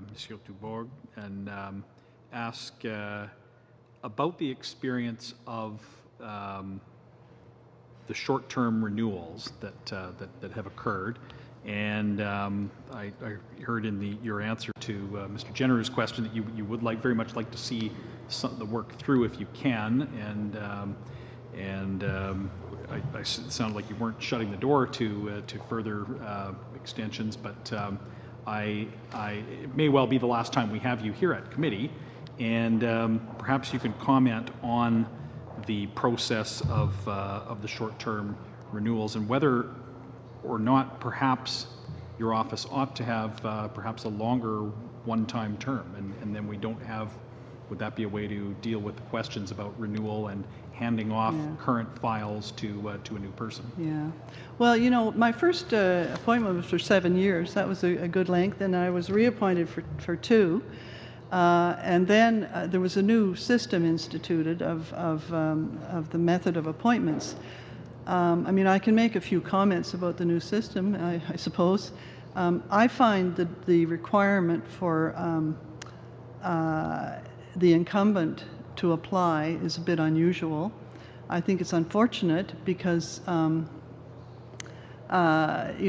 Monsieur Dubourg and ask about the experience of the short-term renewals that have occurred. And I heard in your answer to Mr. Jenner's question that you would very much like to see the work through if you can. and it sounded like you weren't shutting the door to further extensions, but it may well be the last time we have you here at committee, and perhaps you can comment on the process of the short-term renewals and whether or not perhaps your office ought to have perhaps a longer one-time term, and then we don't have, would that be a way to deal with the questions about renewal and handing off current files to a new person? Yeah. Well, you know, my first appointment was for 7 years. That was a good length, and I was reappointed for 2. And then there was a new system instituted of the method of appointments. I mean, I can make a few comments about the new system, I suppose. I find that the requirement for the incumbent to apply is a bit unusual. I think it's unfortunate because you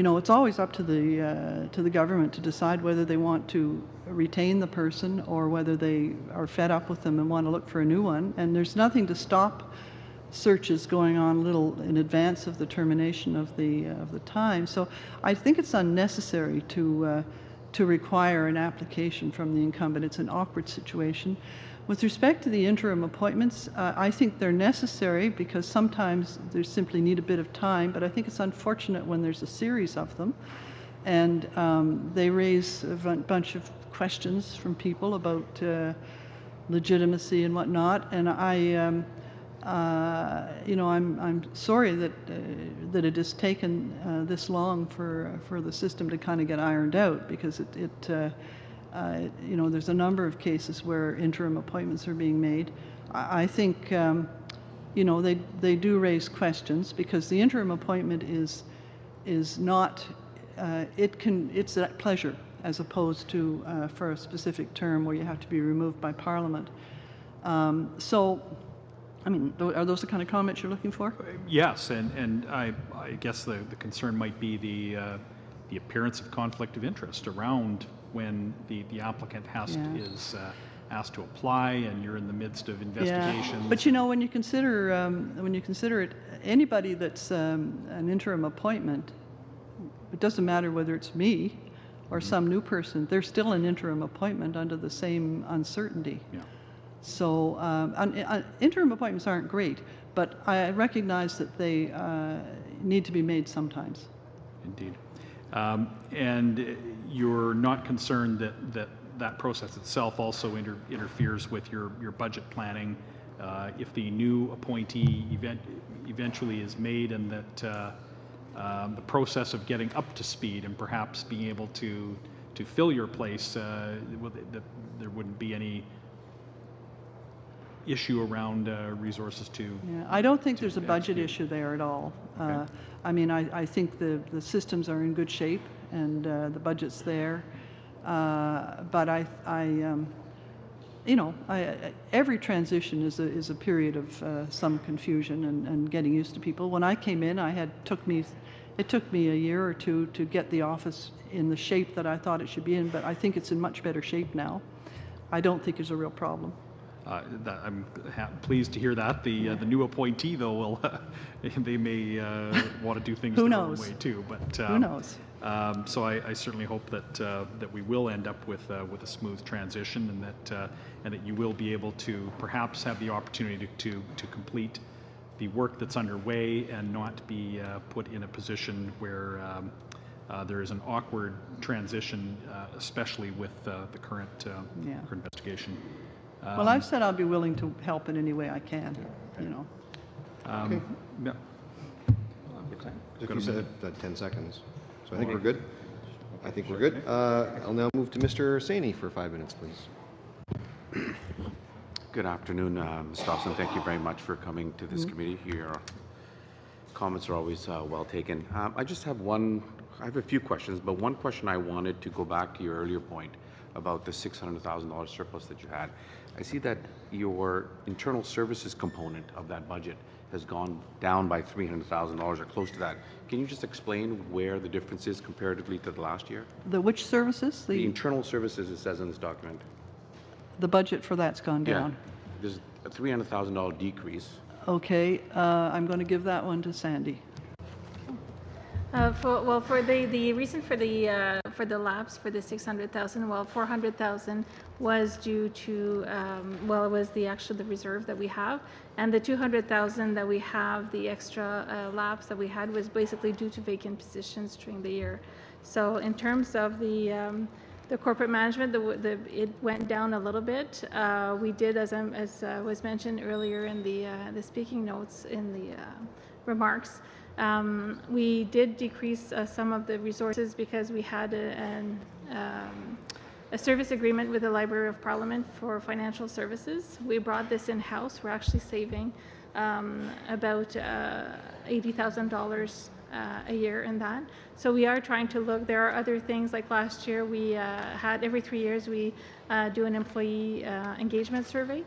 know, it's always up to the government to decide whether they want to retain the person or whether they are fed up with them and want to look for a new one. And there's nothing to stop searches going on a little in advance of the termination of the time. So I think it's unnecessary to require an application from the incumbent. It's an awkward situation. With respect to the interim appointments, I think they're necessary because sometimes they simply need a bit of time, but I think it's unfortunate when there's a series of them and they raise a bunch of questions from people about legitimacy and whatnot, and you know, I'm sorry that it has taken this long for the system to kind of get ironed out, because you know, there's a number of cases where interim appointments are being made. I think you know, they do raise questions because the interim appointment is not it's at pleasure as opposed to for a specific term where you have to be removed by Parliament. So, I mean, are those the kind of comments you're looking for? Yes, and I guess the concern might be the appearance of conflict of interest around when the applicant is asked to apply and you're in the midst of investigations. Yeah. But you know, when you consider it, anybody that's an interim appointment, it doesn't matter whether it's me or some new person, they're still an interim appointment under the same uncertainty. Yeah. So interim appointments aren't great, but I recognize that they need to be made sometimes. Indeed. And you're not concerned that process itself also interferes with your budget planning if the new appointee eventually is made, and that the process of getting up to speed and perhaps being able to fill your place, there wouldn't be any issue around resources to... Yeah, I don't think there's a budget issue there at all. Okay. I mean, I think the systems are in good shape and the budget's there. But you know, every transition is a period of some confusion and getting used to people. When I came in, it took me a year or two to get the office in the shape that I thought it should be in, but I think it's in much better shape now. I don't think there's a real problem. I'm pleased to hear that. The new appointee, though, will they may want to do things their own way too. But who knows? So I certainly hope that we will end up with a smooth transition, and that you will be able to perhaps have the opportunity to complete the work that's underway and not be put in a position where there is an awkward transition, especially with the current investigation. Well, I've said I'll be willing to help in any way I can. You know. Okay. Yeah. You said 10 seconds. So I think we're good. I think we're good. I'll now move to Mr. Saini for 5 minutes, please. Good afternoon, Mr. Dawson. Thank you very much for coming to this committee. Your comments are always well taken. I have a few questions, but one question I wanted to go back to your earlier point about the $600,000 surplus that you had. I see that your internal services component of that budget has gone down by $300,000 or close to that. Can you just explain where the difference is comparatively to the last year? The which services? The internal services, it says in this document. The budget for that's gone down. Yeah. There's a $300,000 decrease. Okay, I'm going to give that one to Sandy. For the reason for the lapse for the 600,000, well, 400,000 was due to it was the reserve that we have, and the 200,000 that we have, the extra lapse that we had, was basically due to vacant positions during the year. So in terms of the corporate management, it went down a little bit. We did, as was mentioned earlier in the speaking notes in the remarks. We did decrease some of the resources because we had a service agreement with the Library of Parliament for financial services. We brought this in-house. We're actually saving about $80,000 a year in that. So we are trying to look. There are other things, like last year we had, every 3 years we do an employee engagement survey.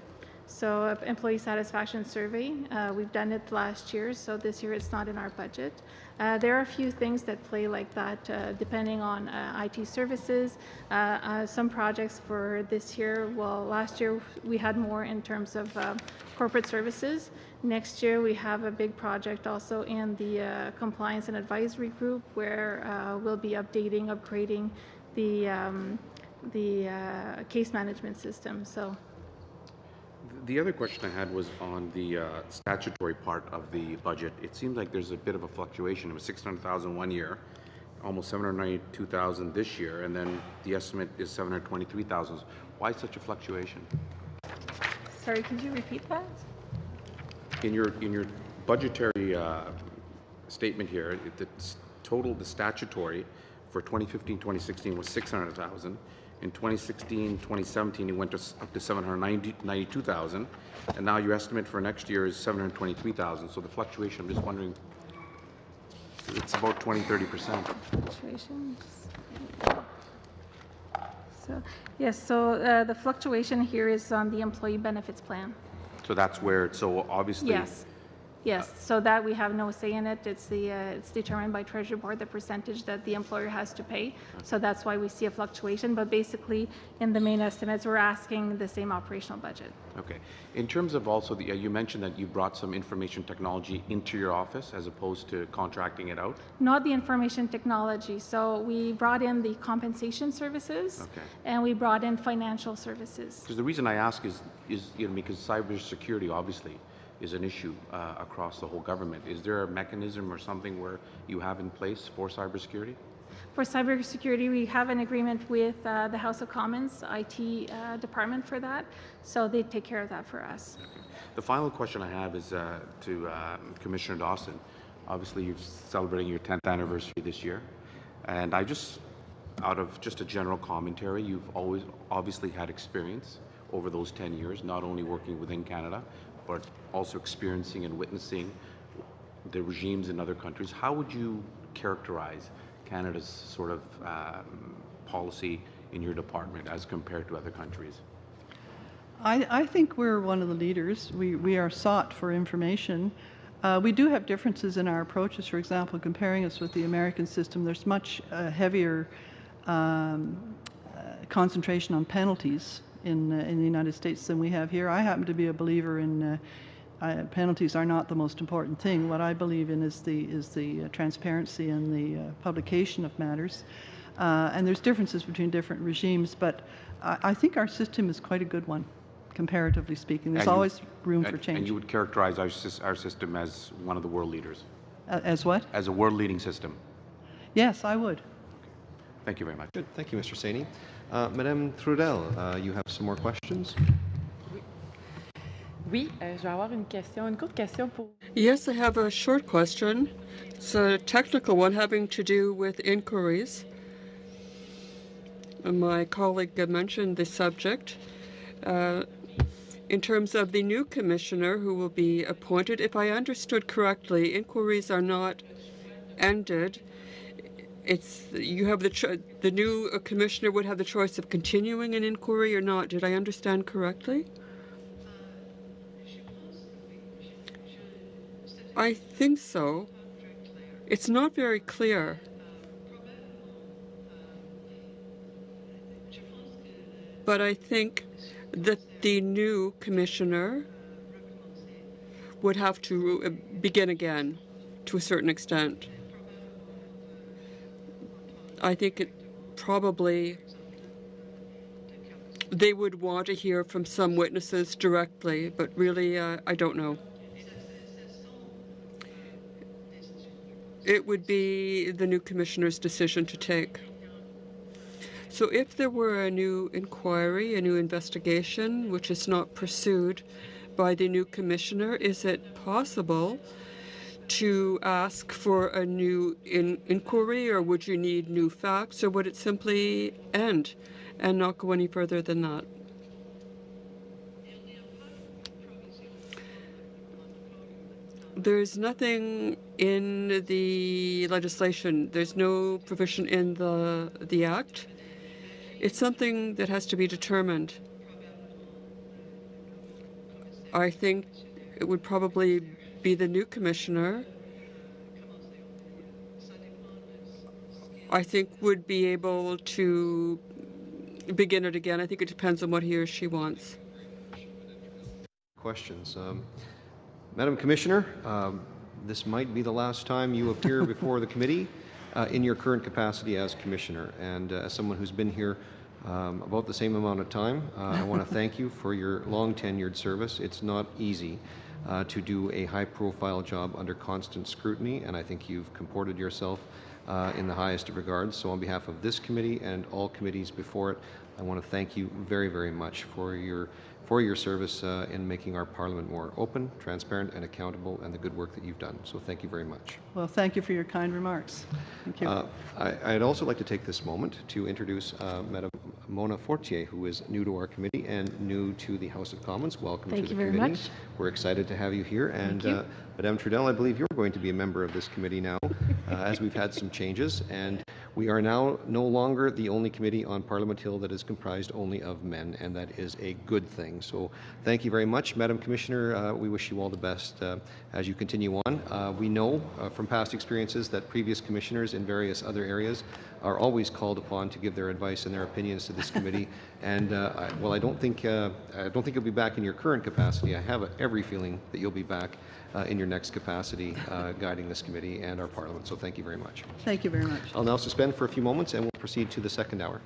So employee satisfaction survey, we've done it last year, so this year it's not in our budget. There are a few things that play like that, depending on IT services. Some projects for this year, well, last year we had more in terms of corporate services. Next year we have a big project also in the compliance and advisory group, where we'll be upgrading the case management system. So. The other question I had was on the statutory part of the budget. It seems like there's a bit of a fluctuation. It was 600,000 one year, almost 792,000 this year, and then the estimate is 723,000. Why such a fluctuation? Sorry, could you repeat that? In your budgetary statement here, the statutory for 2015-2016 was 600,000. In 2016-2017, it went up to 792,000, and now your estimate for next year is 723,000. So the fluctuation, I'm just wondering, it's about 20-30%. Fluctuations. So yes, so the fluctuation here is on the employee benefits plan. So that's where it's so obviously. Yes. Yes, so that we have no say in it. It's determined by Treasury Board, the percentage that the employer has to pay. So that's why we see a fluctuation. But basically, in the main estimates, we're asking the same operational budget. Okay. In terms of also you mentioned that you brought some information technology into your office as opposed to contracting it out. Not the information technology. So we brought in the compensation services, okay, and we brought in financial services. Because the reason I ask is because cybersecurity obviously is an issue across the whole government. Is there a mechanism or something where you have in place for cybersecurity? For cybersecurity, we have an agreement with the House of Commons IT department for that, so they take care of that for us. Okay. The final question I have is to Commissioner Dawson. Obviously, you're celebrating your 10th anniversary this year, and out of just a general commentary, you've always obviously had experience over those 10 years, not only working within Canada, but also experiencing and witnessing the regimes in other countries. How would you characterize Canada's sort of policy in your department as compared to other countries? I think we're one of the leaders. We are sought for information. We do have differences in our approaches. For example, comparing us with the American system, there's much heavier concentration on penalties in the United States than we have here. I happen to be a believer in penalties are not the most important thing. What I believe in is the transparency and the publication of matters. And there's differences between different regimes, but I think our system is quite a good one, comparatively speaking. There's always room for change. And you would characterize our system as one of the world leaders? As what? As a world-leading system. Yes, I would. Okay. Thank you very much. Good. Thank you, Mr. Saini. Madame Trudel, you have some more questions? Oui, je vais avoir une courte question pour... Yes, I have a short question. It's a technical one having to do with inquiries. My colleague mentioned the subject. In terms of the new commissioner who will be appointed, if I understood correctly, inquiries are not ended. You have the new commissioner would have the choice of continuing an inquiry or not. Did I understand correctly? I think so. It's not very clear. But I think that the new commissioner would have to begin again to a certain extent. I think it probably they would want to hear from some witnesses directly, but really, I don't know. It would be the new commissioner's decision to take. So if there were a new inquiry, a new investigation, which is not pursued by the new commissioner, is it possible to ask for a new inquiry, or would you need new facts, or would it simply end and not go any further than that? There's nothing in the legislation. There's no provision in the Act. It's something that has to be determined. I think it would probably be the new commissioner, I think, would be able to begin it again. I think it depends on what he or she wants. Questions? Madam Commissioner, this might be the last time you appear before the committee in your current capacity as Commissioner. And as someone who's been here about the same amount of time, I want to thank you for your long tenured service. It's not easy to do a high-profile job under constant scrutiny, and I think you've comported yourself in the highest of regards. So on behalf of this committee and all committees before it, I want to thank you very, very much for your service in making our Parliament more open, transparent, and accountable, and the good work that you've done. So thank you very much. Well, thank you for your kind remarks. Thank you. I'd also like to take this moment to introduce Madame Mona Fortier, who is new to our committee and new to the House of Commons. Welcome to the committee. Thank you very much. We're excited to have you here. And Madame Trudel, I believe you're going to be a member of this committee now, as we've had some changes. And we are now no longer the only committee on Parliament Hill that is comprised only of men, and that is a good thing. So thank you very much, Madam Commissioner. We wish you all the best as you continue on. We know from past experiences that previous commissioners in various other areas are always called upon to give their advice and their opinions to this committee. And while I don't think you'll be back in your current capacity, I have every feeling that you'll be back in your next capacity guiding this committee and our Parliament. So thank you very much. Thank you very much. I'll now suspend for a few moments and we'll proceed to the second hour.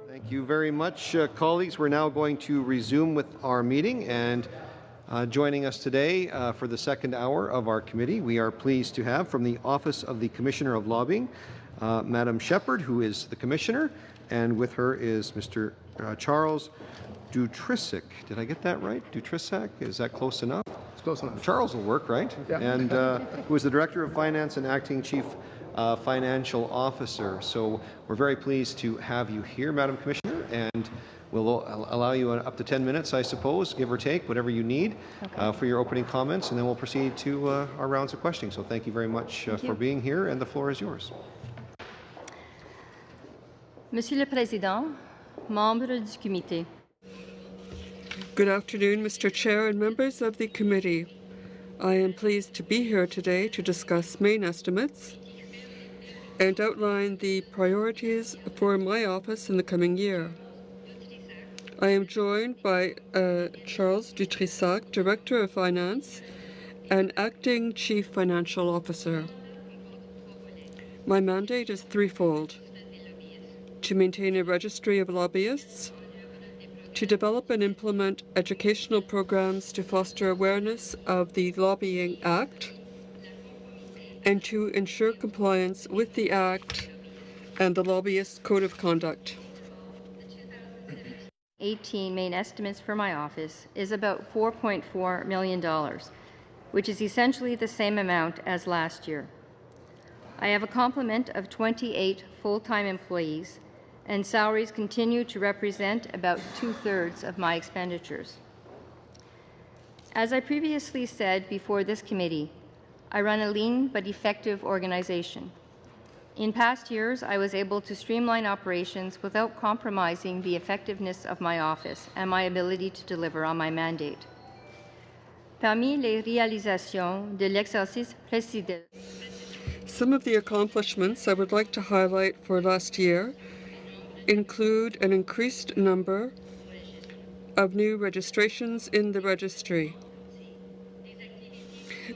Thank you very much, colleagues. We're now going to resume with our meeting, and joining us today for the second hour of our committee, we are pleased to have from the Office of the Commissioner of Lobbying, Madam Shepherd, who is the Commissioner, and with her is Mr. Charles Dutrisac. Did I get that right? Dutrisac? Is that close enough? It's close enough. Charles will work, right? Yeah. And who is the Director of Finance and Acting Chief Financial Officer. So we're very pleased to have you here, Madam Commissioner, and we'll allow you up to 10 minutes, I suppose, give or take, whatever you need for your opening comments, and then we'll proceed to our rounds of questioning. So thank you very much for being here, and the floor is yours. Monsieur le Président, membres du comité. Good afternoon, Mr. Chair and members of the committee. I am pleased to be here today to discuss main estimates and outline the priorities for my office in the coming year. I am joined by Charles Dutrisac, Director of Finance and Acting Chief Financial Officer. My mandate is threefold: to maintain a registry of lobbyists, to develop and implement educational programs to foster awareness of the Lobbying Act, and to ensure compliance with the Act and the Lobbyist Code of Conduct. 18 main estimates for my office is about $4.4 million, which is essentially the same amount as last year. I have a complement of 28 full-time employees, and salaries continue to represent about 2/3 of my expenditures. As I previously said before this committee, I run a lean but effective organization. In past years, I was able to streamline operations without compromising the effectiveness of my office and my ability to deliver on my mandate. Parmi les réalisations de l'exercice précédent, some of the accomplishments I would like to highlight for last year include an increased number of new registrations in the registry.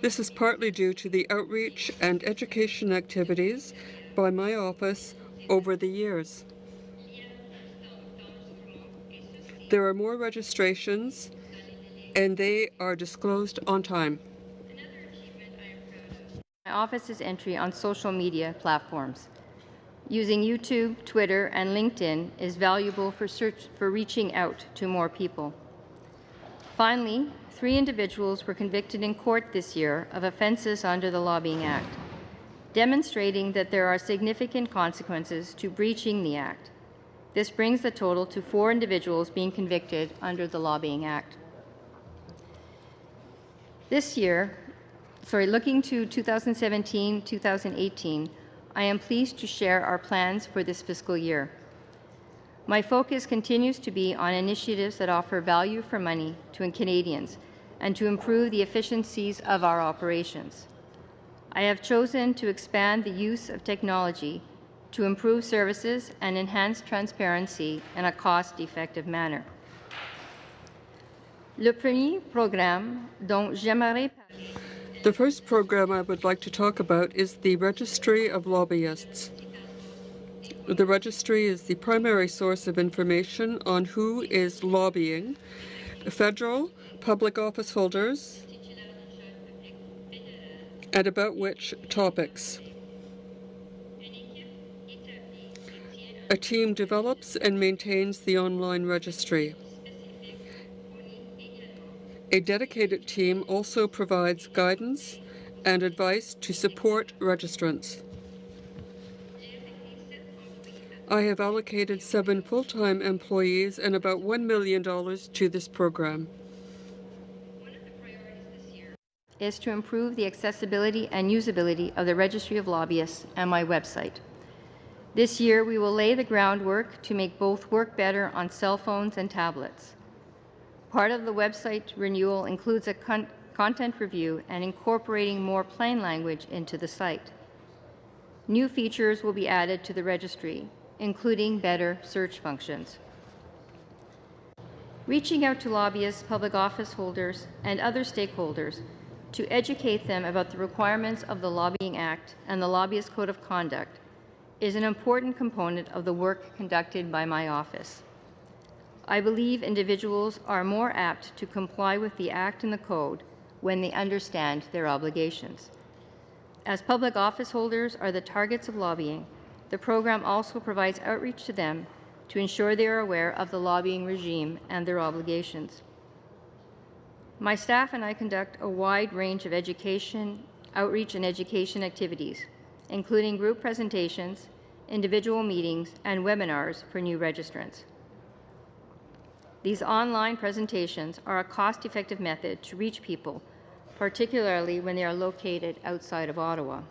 This is partly due to the outreach and education activities by my office over the years. There are more registrations, and they are disclosed on time. My office's entry on social media platforms. Using YouTube, Twitter, and LinkedIn is valuable for reaching out to more people. Finally, 3 individuals were convicted in court this year of offenses under the Lobbying Act, demonstrating that there are significant consequences to breaching the Act. This brings the total to 4 individuals being convicted under the Lobbying Act. Looking to 2017-2018, I am pleased to share our plans for this fiscal year. My focus continues to be on initiatives that offer value for money to Canadians and to improve the efficiencies of our operations. I have chosen to expand the use of technology to improve services and enhance transparency in a cost-effective manner. Le premier programme dont j'aimerais parler. The first program I would like to talk about is the Registry of Lobbyists. The registry is the primary source of information on who is lobbying federal public office holders and about which topics. A team develops and maintains the online registry. A dedicated team also provides guidance and advice to support registrants. I have allocated 7 full-time employees and about $1 million to this program. Is to improve the accessibility and usability of the Registry of Lobbyists and my website. This year, we will lay the groundwork to make both work better on cell phones and tablets. Part of the website renewal includes a content review and incorporating more plain language into the site. New features will be added to the registry, including better search functions. Reaching out to lobbyists, public office holders, and other stakeholders to educate them about the requirements of the Lobbying Act and the Lobbyist Code of Conduct is an important component of the work conducted by my office. I believe individuals are more apt to comply with the Act and the Code when they understand their obligations. As public office holders are the targets of lobbying, the program also provides outreach to them to ensure they are aware of the lobbying regime and their obligations. My staff and I conduct a wide range of education, outreach, and education activities, including group presentations, individual meetings, and webinars for new registrants. These online presentations are a cost-effective method to reach people, particularly when they are located outside of Ottawa.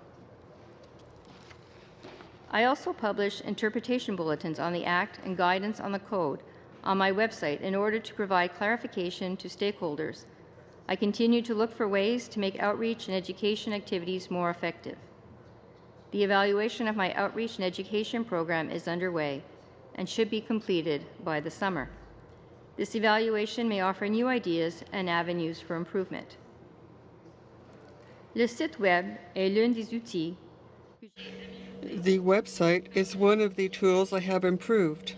I also publish interpretation bulletins on the Act and guidance on the Code on my website in order to provide clarification to stakeholders. I continue to look for ways to make outreach and education activities more effective. The evaluation of my outreach and education program is underway and should be completed by the summer. This evaluation may offer new ideas and avenues for improvement. Le site web est l'un des outils. The website is one of the tools I have improved,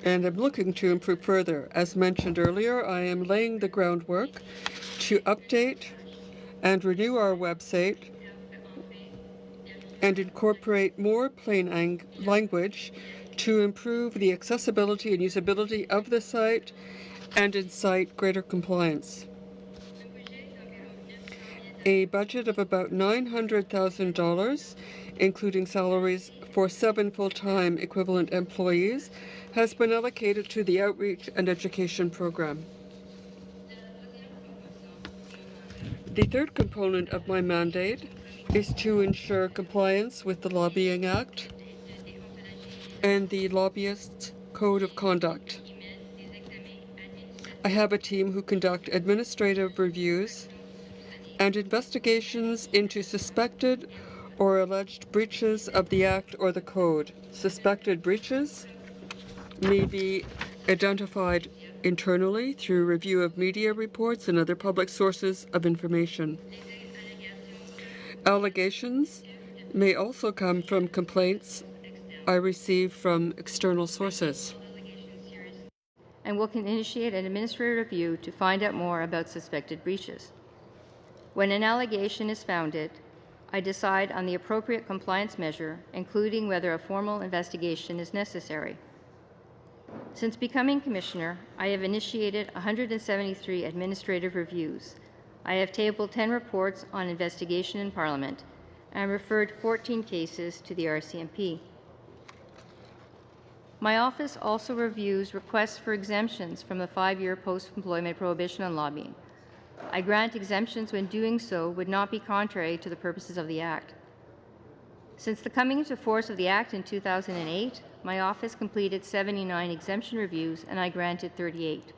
and I'm looking to improve further. As mentioned earlier, I am laying the groundwork to update and renew our website and incorporate more plain language to improve the accessibility and usability of the site and incite greater compliance. A budget of about $900,000, including salaries for 7 full-time equivalent employees, has been allocated to the outreach and education program. The third component of my mandate is to ensure compliance with the Lobbying Act and the Lobbyist Code of Conduct. I have a team who conduct administrative reviews and investigations into suspected or alleged breaches of the Act or the Code. Suspected breaches may be identified internally through review of media reports and other public sources of information. Allegations may also come from complaints I receive from external sources. And will initiate an administrative review to find out more about suspected breaches. When an allegation is founded, I decide on the appropriate compliance measure, including whether a formal investigation is necessary. Since becoming Commissioner, I have initiated 173 administrative reviews. I have tabled 10 reports on investigation in Parliament and referred 14 cases to the RCMP. My office also reviews requests for exemptions from the 5-year post-employment prohibition on lobbying. I grant exemptions when doing so would not be contrary to the purposes of the Act. Since the coming into force of the Act in 2008, my office completed 79 exemption reviews and I granted 38.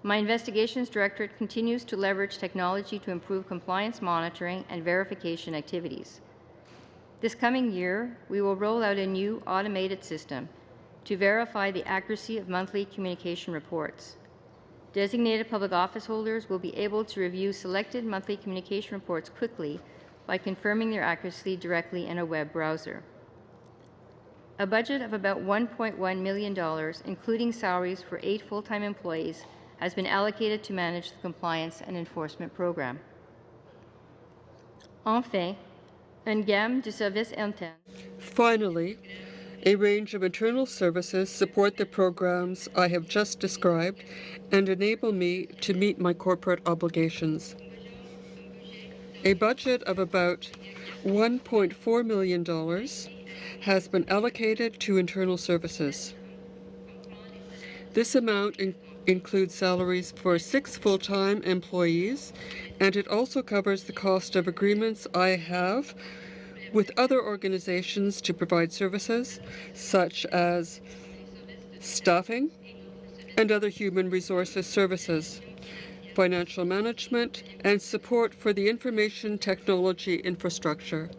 My Investigations Directorate continues to leverage technology to improve compliance monitoring and verification activities. This coming year, we will roll out a new automated system to verify the accuracy of monthly communication reports. Designated public office holders will be able to review selected monthly communication reports quickly by confirming their accuracy directly in a web browser. A budget of about $1.1 million, including salaries for 8 full-time employees, has been allocated to manage the compliance and enforcement program. Enfin, une gamme de services internes. Finally, a range of internal services support the programs I have just described and enable me to meet my corporate obligations. A budget of about $1.4 million has been allocated to internal services. This amount includes salaries for 6 full-time employees, and it also covers the cost of agreements I have with other organizations to provide services, such as staffing and other human resources services, financial management, and support for the information technology infrastructure.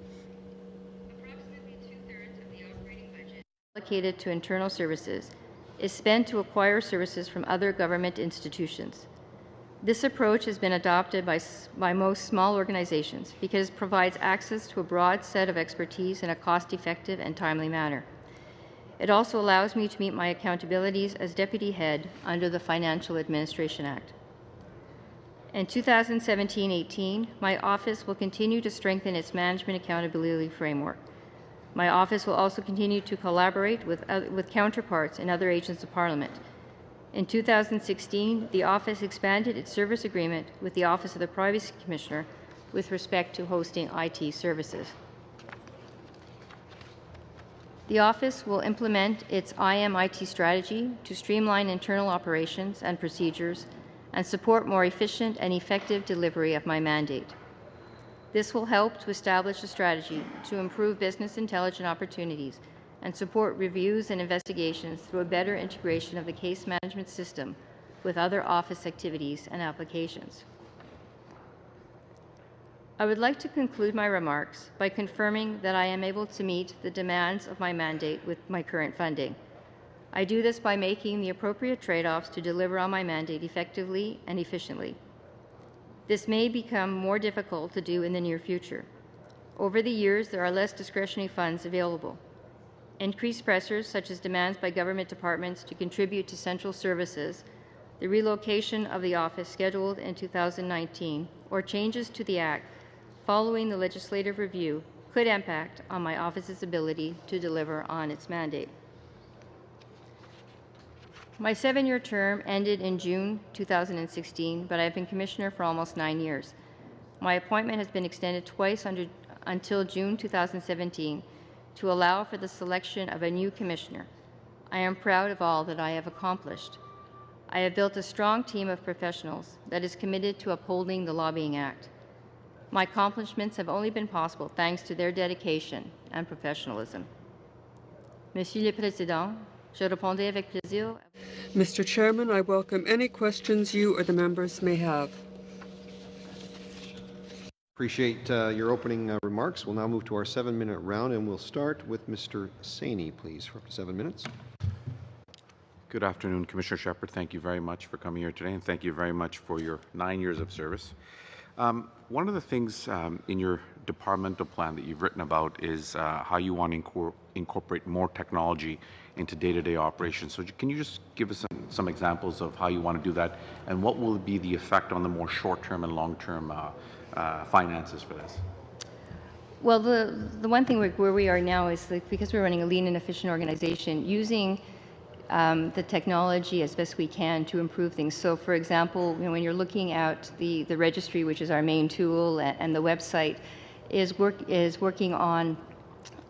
Allocated to internal services is spent to acquire services from other government institutions. This approach has been adopted by most small organizations because it provides access to a broad set of expertise in a cost-effective and timely manner. It also allows me to meet my accountabilities as Deputy Head under the Financial Administration Act. In 2017-18, my office will continue to strengthen its management accountability framework. My office will also continue to collaborate with counterparts in other agents of Parliament. In 2016, the office expanded its service agreement with the Office of the Privacy Commissioner with respect to hosting IT services. The office will implement its IM-IT strategy to streamline internal operations and procedures and support more efficient and effective delivery of my mandate. This will help to establish a strategy to improve business intelligence opportunities and support reviews and investigations through a better integration of the case management system with other office activities and applications. I would like to conclude my remarks by confirming that I am able to meet the demands of my mandate with my current funding. I do this by making the appropriate trade-offs to deliver on my mandate effectively and efficiently. This may become more difficult to do in the near future. Over the years, there are less discretionary funds available. Increased pressures, such as demands by government departments to contribute to central services, the relocation of the office scheduled in 2019, or changes to the Act following the legislative review, could impact on my office's ability to deliver on its mandate. My 7-year term ended in June 2016, but I've been Commissioner for almost 9 years. My appointment has been extended twice until June 2017 to allow for the selection of a new Commissioner. I am proud of all that I have accomplished. I have built a strong team of professionals that is committed to upholding the Lobbying Act. My accomplishments have only been possible thanks to their dedication and professionalism. Monsieur le Président, je répondrai avec plaisir. Mr. Chairman, I welcome any questions you or the members may have. Appreciate your opening remarks. We'll now move to our 7-minute round, and we'll start with Mr. Saini, please, for up to 7 minutes. Good afternoon, Commissioner Shepherd. Thank you very much for coming here today, and thank you very much for your 9 years of service. One of the things in your departmental plan that you've written about is how you want to incorporate more technology into day-to-day operations. So can you just give us some examples of how you want to do that, and what will be the effect on the more short-term and long-term finances for this? Well, the one thing where we are now is that because we're running a lean and efficient organization, using the technology as best we can to improve things. So, for example, when you're looking at the registry, which is our main tool, and the website, is working on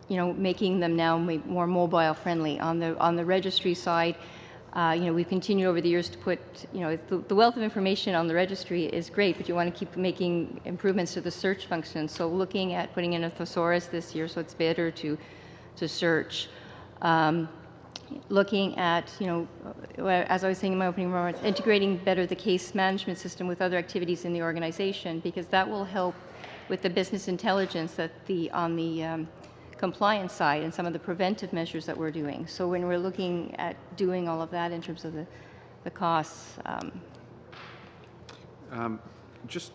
making them now more mobile friendly. On the registry side, we've continued over the years to put, the wealth of information on the registry is great, but you want to keep making improvements to the search function. So looking at putting in a thesaurus this year so it's better to search. Looking at, as I was saying in my opening remarks, integrating better the case management system with other activities in the organization, because that will help with the business intelligence that on the compliance side and some of the preventive measures that we're doing. So when we're looking at doing all of that in terms of the costs, Just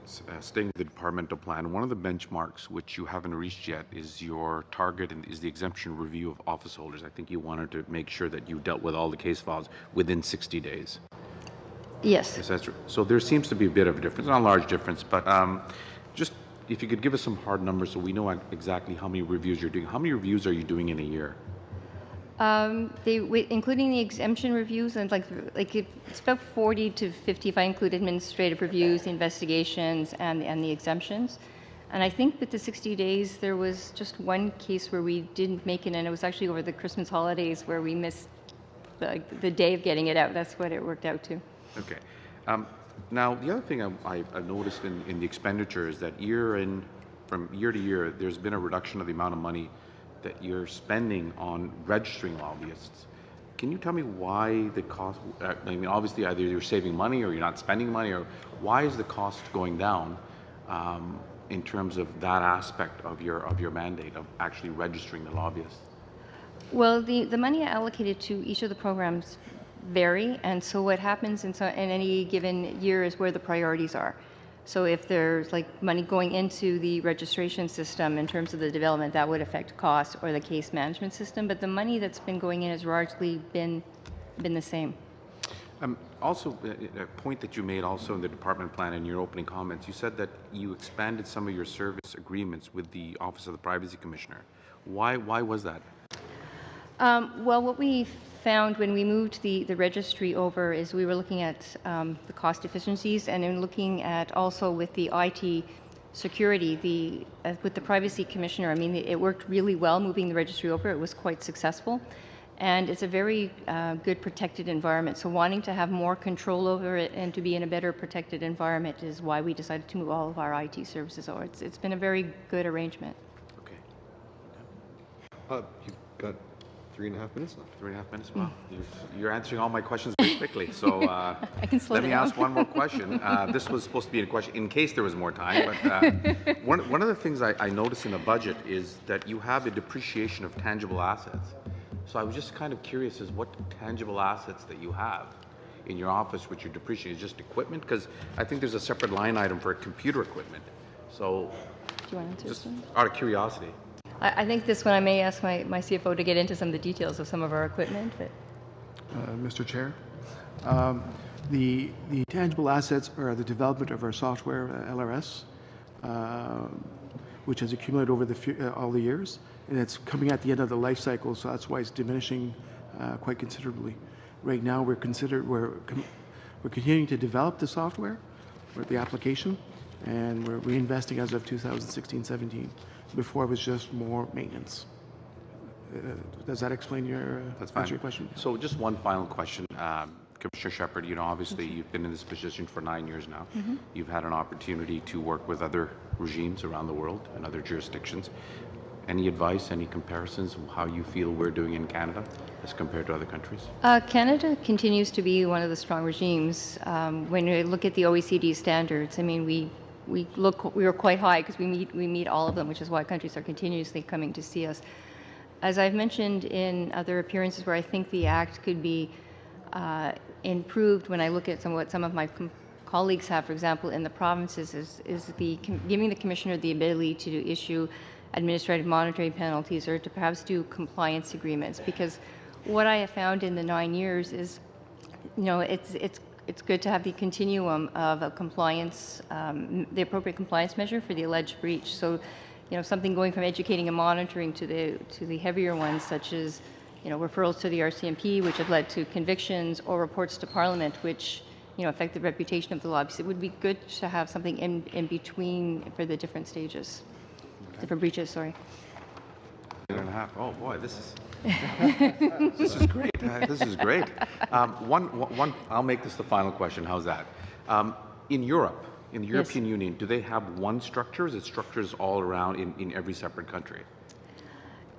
staying with the departmental plan, one of the benchmarks which you haven't reached yet is your target and is the exemption review of office holders. I think you wanted to make sure that you dealt with all the case files within 60 days. Yes. Yes, that's true. So there seems to be a bit of a difference, not a large difference, but just if you could give us some hard numbers so we know exactly how many reviews you're doing. How many reviews are you doing in a year? Including the exemption reviews, and it's about 40 to 50 if I include administrative reviews, the investigations, and the exemptions. And I think with the 60 days, there was just one case where we didn't make it, and it was actually over the Christmas holidays where we missed the day of getting it out. That's what it worked out to. Okay. Now, the other thing I've noticed in the expenditure is that from year to year, there's been a reduction of the amount of money that you're spending on registering lobbyists. Can you tell me why the cost, I mean, obviously either you're saving money or you're not spending money, or why is the cost going down in terms of that aspect of your mandate of actually registering the lobbyists? Well, the money allocated to each of the programs vary, and so what happens in any given year is where the priorities are. So if there's money going into the registration system in terms of the development, that would affect costs, or the case management system, but the money that's been going in has largely been the same. Also, a point that you made also in the department plan in your opening comments, you said that you expanded some of your service agreements with the Office of the Privacy Commissioner. Why was that? Well, what we found when we moved the registry over is we were looking at the cost efficiencies, and in looking at also with the IT security, with the Privacy Commissioner, I mean, it worked really well moving the registry over. It was quite successful, and it's a very good protected environment. So wanting to have more control over it and to be in a better protected environment is why we decided to move all of our IT services over. It's been a very good arrangement. Okay. You've got 3.5 minutes left. 3.5 minutes? Wow. You're answering all my questions very quickly. So I can slow let me down. ask one more question. This was supposed to be a question in case there was more time. But one of the things I noticed in the budget is that you have a depreciation of tangible assets. So I was just kind of curious as what tangible assets that you have in your office which you're depreciating. Is just equipment? Because I think there's a separate line item for computer equipment. So Do you want to answer just this one? out of curiosity. I think this one I may ask my CFO to get into some of the details of some of our equipment. But Mr. Chair, the tangible assets are the development of our software, LRS, which has accumulated over all the years, and it's coming at the end of the life cycle, so that's why it's diminishing quite considerably. Right now, we're continuing to develop the software, or the application, and we're reinvesting as of 2016-17. Before it was just more maintenance. Does that explain answer your question? So just one final question. Commissioner Shepherd, obviously you've been in this position for 9 years now. Mm-hmm. You've had an opportunity to work with other regimes around the world and other jurisdictions. Any advice, any comparisons of how you feel we're doing in Canada as compared to other countries? Canada continues to be one of the strong regimes. When you look at the OECD standards, I mean, we are quite high because we meet all of them, which is why countries are continuously coming to see us. As I've mentioned in other appearances where I think the Act could be improved, when I look at what some of my colleagues have, for example, in the provinces, is giving the Commissioner the ability to issue administrative monetary penalties or to perhaps do compliance agreements. Because what I have found in the 9 years is, it's good to have the continuum of a compliance, the appropriate compliance measure for the alleged breach. So, something going from educating and monitoring to the heavier ones, such as, referrals to the RCMP, which have led to convictions, or reports to Parliament, which, affect the reputation of the lobbyists. It would be good to have something in between for the different stages, different breaches. Sorry. 1.5. Oh boy, this is great. This is great. I'll make this the final question. How's that? In Europe, in the European Union, do they have one structure? Is it structures all around in every separate country?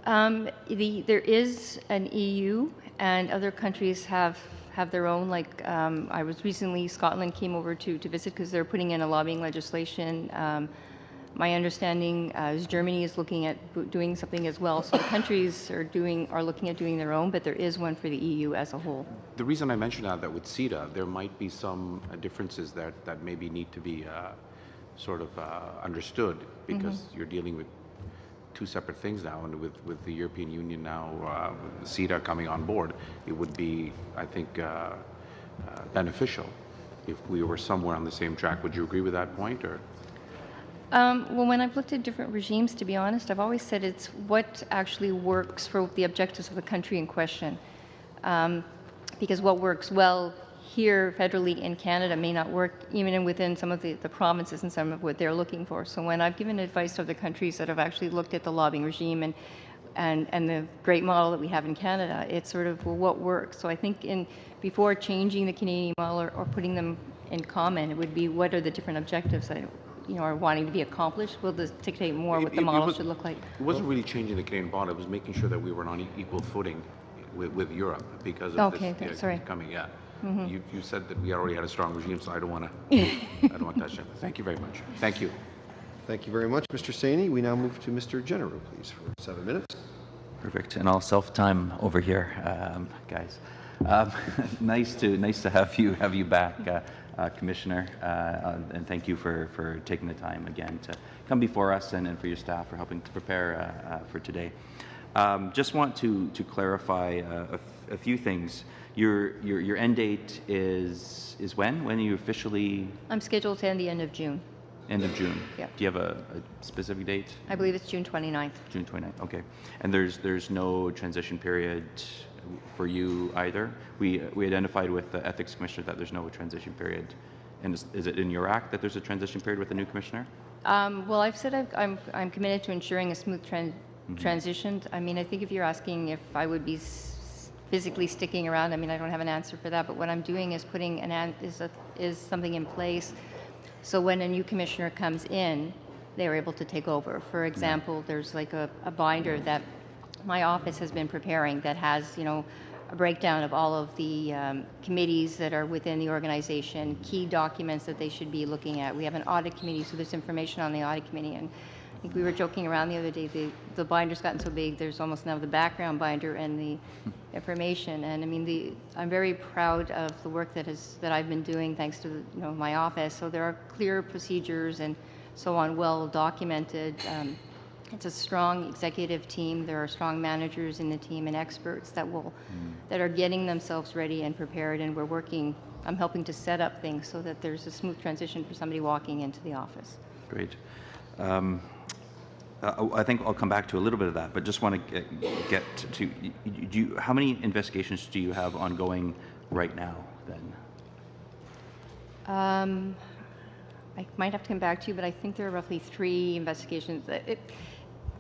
There is an EU, and other countries have their own. Like I was recently, Scotland came over to visit because they're putting in a lobbying legislation. My understanding is Germany is looking at doing something as well. So the countries are looking at doing their own, but there is one for the EU as a whole. The reason I mentioned that with CETA, there might be some differences that maybe need to be sort of understood, because you're dealing with two separate things now, and with the European Union now, with CETA coming on board, it would be, I think, beneficial if we were somewhere on the same track. Would you agree with that point, or? Well, when I've looked at different regimes, to be honest, I've always said it's what actually works for the objectives of the country in question. Because what works well here federally in Canada may not work even within some of the provinces and some of what they're looking for. So when I've given advice to other countries that have actually looked at the lobbying regime and the great model that we have in Canada, it's sort of, well, what works? So I think before changing the Canadian model or putting them in common, it would be what are the different objectives that are wanting to be accomplished. Will this dictate more what the model should look like? It wasn't really changing the Canadian model. It was making sure that we were on equal footing with Europe because of this coming. Yeah. You said that we already had a strong regime, so I don't want to touch that. Thank you very much. Thank you. Thank you very much, Mr. Saini. We now move to Mr. General, please, for 7 minutes. Perfect. And I'll self-time over here, guys. Nice to have you back, Commissioner, and thank you for taking the time again to come before us, and for your staff for helping to prepare for today. Just want to clarify a few things. Your end date is when? When are you officially? I'm scheduled to end the end of June. End of June. Yeah. Do you have a specific date? I believe it's June 29th. June 29th. Okay. And there's no transition period for you either. We identified with the Ethics Commissioner that there's no transition period. And is it in your act that there's a transition period with the new commissioner? Well, I've said I'm committed to ensuring a smooth transition. I mean, I think if you're asking if I would be physically sticking around, I mean, I don't have an answer for that. But what I'm doing is putting is something in place, so when a new commissioner comes in, they're able to take over. For example, there's like a binder that my office has been preparing that has, a breakdown of all of the committees that are within the organization, key documents that they should be looking at. We have an audit committee, so there's information on the audit committee. And I think we were joking around the other day, the binder's gotten so big, there's almost now the background binder and the information. And I mean, I'm very proud of the work that I've been doing thanks to my office. So there are clear procedures and so on, well documented. It's a strong executive team. There are strong managers in the team and experts that are getting themselves ready and prepared. And I'm helping to set up things so that there's a smooth transition for somebody walking into the office. Great. I think I'll come back to a little bit of that, but just want to get to how many investigations do you have ongoing right now then? I might have to come back to you, but I think there are roughly 3 investigations.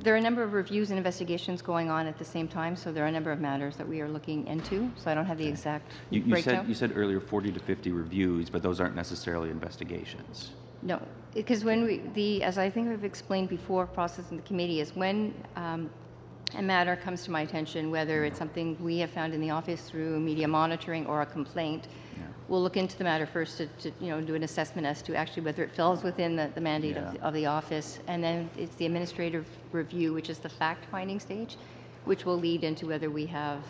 There are a number of reviews and investigations going on at the same time, so there are a number of matters that we are looking into, so I don't have the exact breakdown. You said earlier 40 to 50 reviews, but those aren't necessarily investigations. No, because as I think I've explained before, process in the committee is when a matter comes to my attention, whether it's something we have found in the office through media monitoring or a complaint, we'll look into the matter first to do an assessment as to actually whether it falls within the mandate of the office, and then it's the administrative review, which is the fact-finding stage, which will lead into whether we have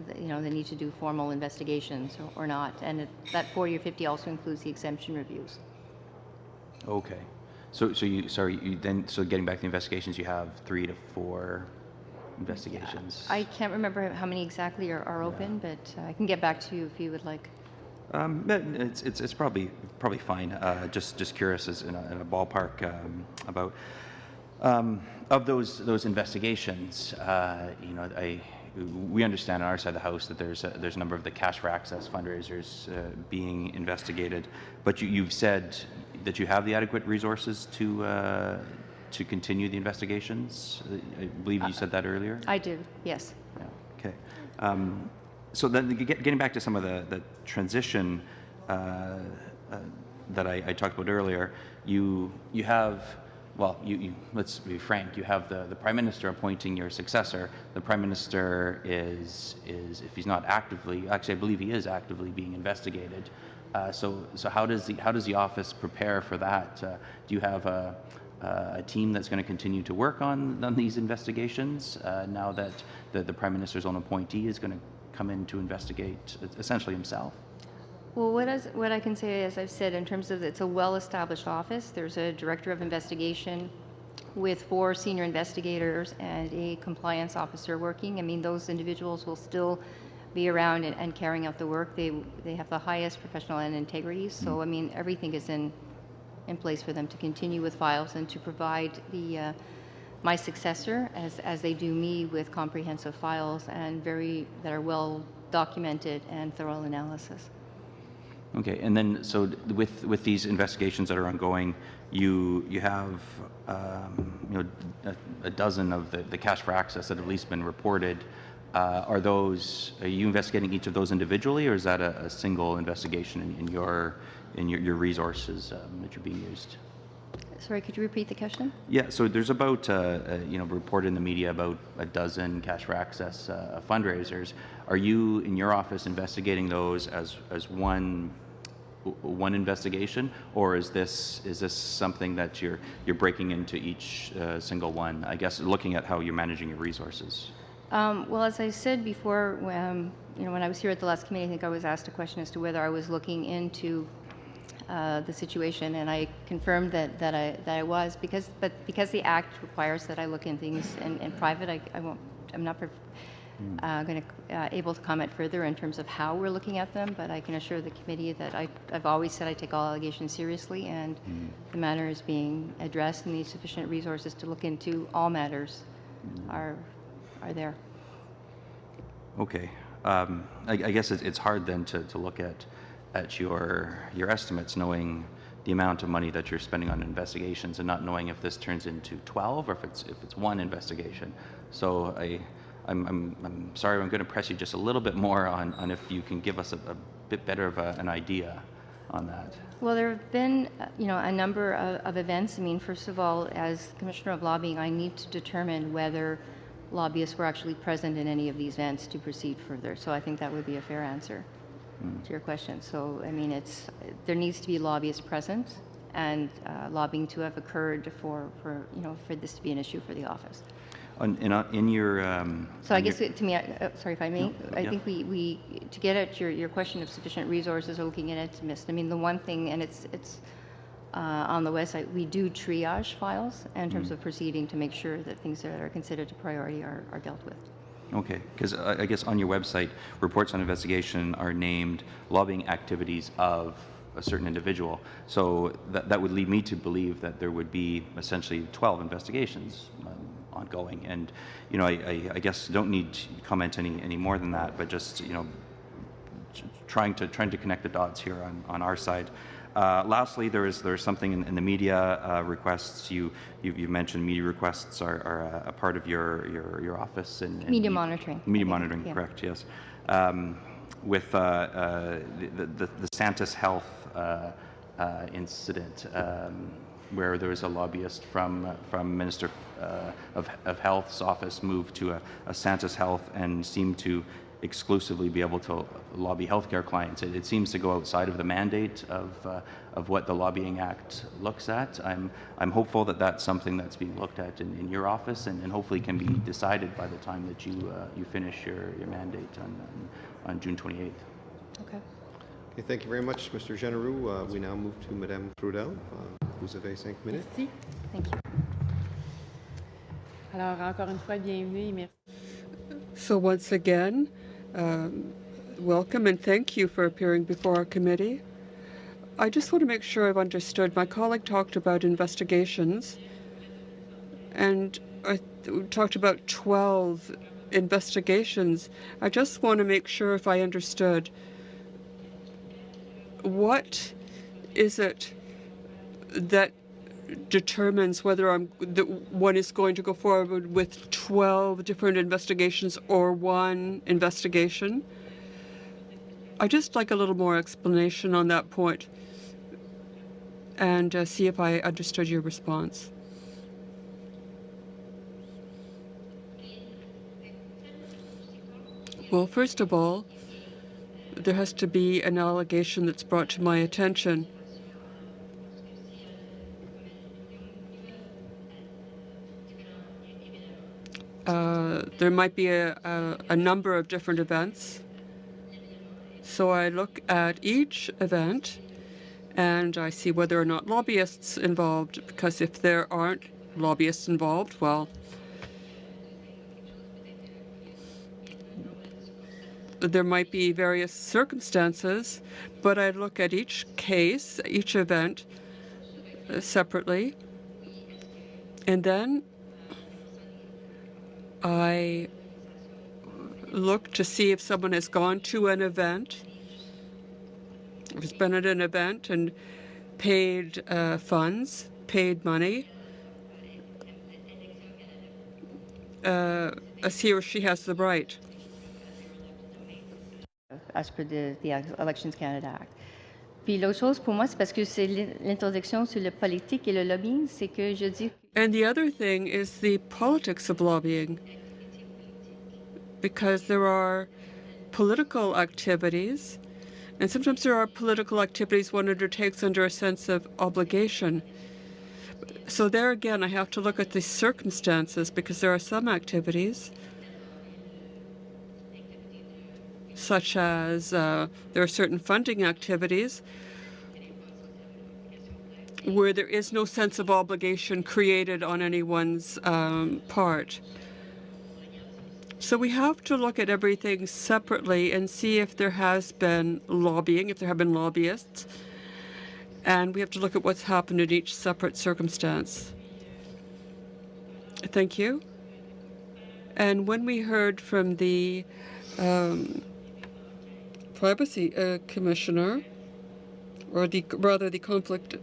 the need to do formal investigations or not. And that 40 or 50 also includes the exemption reviews. Okay. So getting back to the investigations, you have 3 to 4 investigations. I can't remember how many exactly are open, but I can get back to you if you would like. It's probably fine. Just curious, as in a ballpark about of those investigations. We understand on our side of the house that there's a number of the Cash for Access fundraisers being investigated, but you've said that you have the adequate resources to continue the investigations. I believe you said that earlier. I do, yes. Yeah. Okay. So then, getting back to some of the transition that I talked about earlier, you have. Well, let's be frank. You have the Prime Minister appointing your successor. The Prime Minister is if he's not actively, actually I believe he is actively being investigated So how does the office prepare for that? Do you have a team that's going to continue to work on these investigations now that the Prime Minister's own appointee is going to come in to investigate essentially himself? Well, what I can say, as I've said, in terms of it's a well-established office. There's a director of investigation with 4 senior investigators and a compliance officer working. I mean, those individuals will still be around and carrying out the work. They have the highest professional and integrity. So, I mean, everything is in place for them to continue with files and to provide my successor, as they do me, with comprehensive files and that are well documented and thorough analysis. Okay, and then so with these investigations that are ongoing, you have a dozen of the cash for access that have at least been reported. Are you investigating each of those individually, or is that a single investigation in your resources that are being used? Sorry, could you repeat the question? Yeah, so there's about reported in the media about a dozen cash for access fundraisers. Are you in your office investigating those as one investigation, or is this something that you're breaking into each single one? I guess looking at how you're managing your resources. Well, as I said before, when I was here at the last committee, I think I was asked a question as to whether I was looking into the situation, and I confirmed that I was, because the Act requires that I look in things in private. I'm not able to comment further in terms of how we're looking at them, but I can assure the committee that I've always said I take all allegations seriously, and the matter is being addressed, and the sufficient resources to look into all matters are there. Okay. I guess it's hard then to look at your estimates, knowing the amount of money that you're spending on investigations and not knowing if this turns into 12 or if it's one investigation. So I'm sorry, I'm going to press you just a little bit more on if you can give us a bit better of an idea on that. Well, there have been, a number of events. I mean, first of all, as Commissioner of Lobbying, I need to determine whether lobbyists were actually present in any of these events to proceed further. So I think that would be a fair answer to your question. So, I mean, there needs to be lobbyists present and lobbying to have occurred for this to be an issue for the office. In your so I guess to me, sorry if I may, I yeah. think we to get at your question of sufficient resources or looking at estimates. I mean, the one thing, and it's on the website, we do triage files in terms of proceeding to make sure that things that are considered a priority are dealt with. Okay, because I guess on your website, reports on investigation are named lobbying activities of a certain individual. So that would lead me to believe that there would be essentially 12 investigations ongoing. And, I guess don't need to comment any more than that, but just, trying to connect the dots here on our side. Lastly, there is something in the media requests. You mentioned media requests are a part of your office and media monitoring. Media monitoring, yeah. Correct? Yes. With the Santis Health incident, where there was a lobbyist from Minister of Health's office moved to a Santis Health and seemed to exclusively be able to lobby healthcare clients. It seems to go outside of the mandate of what the Lobbying Act looks at. I'm hopeful that that's something that's being looked at in your office and hopefully can be decided by the time that you finish your mandate on June 28th. Okay. Okay, thank you very much, Mr. Généreux. We now move to Madame Trudel. Vous avez 5 minutes. Merci. Thank you. Alors, encore une fois, bienvenue et merci. So once again, welcome and thank you for appearing before our committee. I just want to make sure I've understood. My colleague talked about investigations, and I talked about 12 investigations. I just want to make sure if I understood. What is it that determines whether one is going to go forward with 12 different investigations or one investigation? I'd just like a little more explanation on that point and see if I understood your response. Well, first of all, there has to be an allegation that's brought to my attention. There might be a number of different events. So I look at each event and I see whether or not lobbyists involved, because if there aren't lobbyists involved, well, there might be various circumstances, but I look at each case, each event separately, and then I look to see if someone has gone to an event, has been at an event and paid funds, paid money, as he or she has the right. As per the Elections Canada Act. Puis l'autre chose pour moi, c'est parce que c'est l'interdiction sur le politique et le lobbying, c'est que je dis. And the other thing is the politics of lobbying, because there are political activities, and sometimes there are political activities one undertakes under a sense of obligation. So there again, I have to look at the circumstances, because there are some activities such as there are certain funding activities where there is no sense of obligation created on anyone's part. So we have to look at everything separately and see if there has been lobbying, if there have been lobbyists, and we have to look at what's happened in each separate circumstance. Thank you. And when we heard from the Privacy Commissioner, or rather the Conflict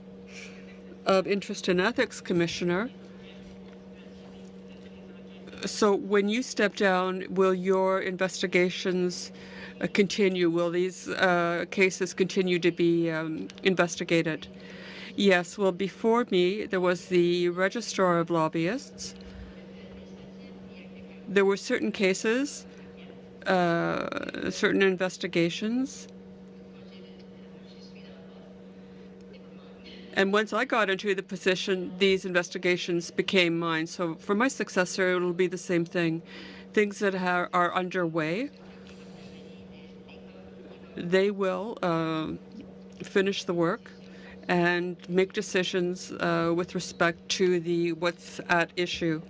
of Interest and Ethics Commissioner, so when you step down, will your investigations continue? Will these cases continue to be investigated? Yes, well, before me, there was the Registrar of Lobbyists. There were certain cases, certain investigations. And once I got into the position, these investigations became mine. So for my successor, it will be the same thing. Things that are underway, they will finish the work and make decisions with respect to what's at issue.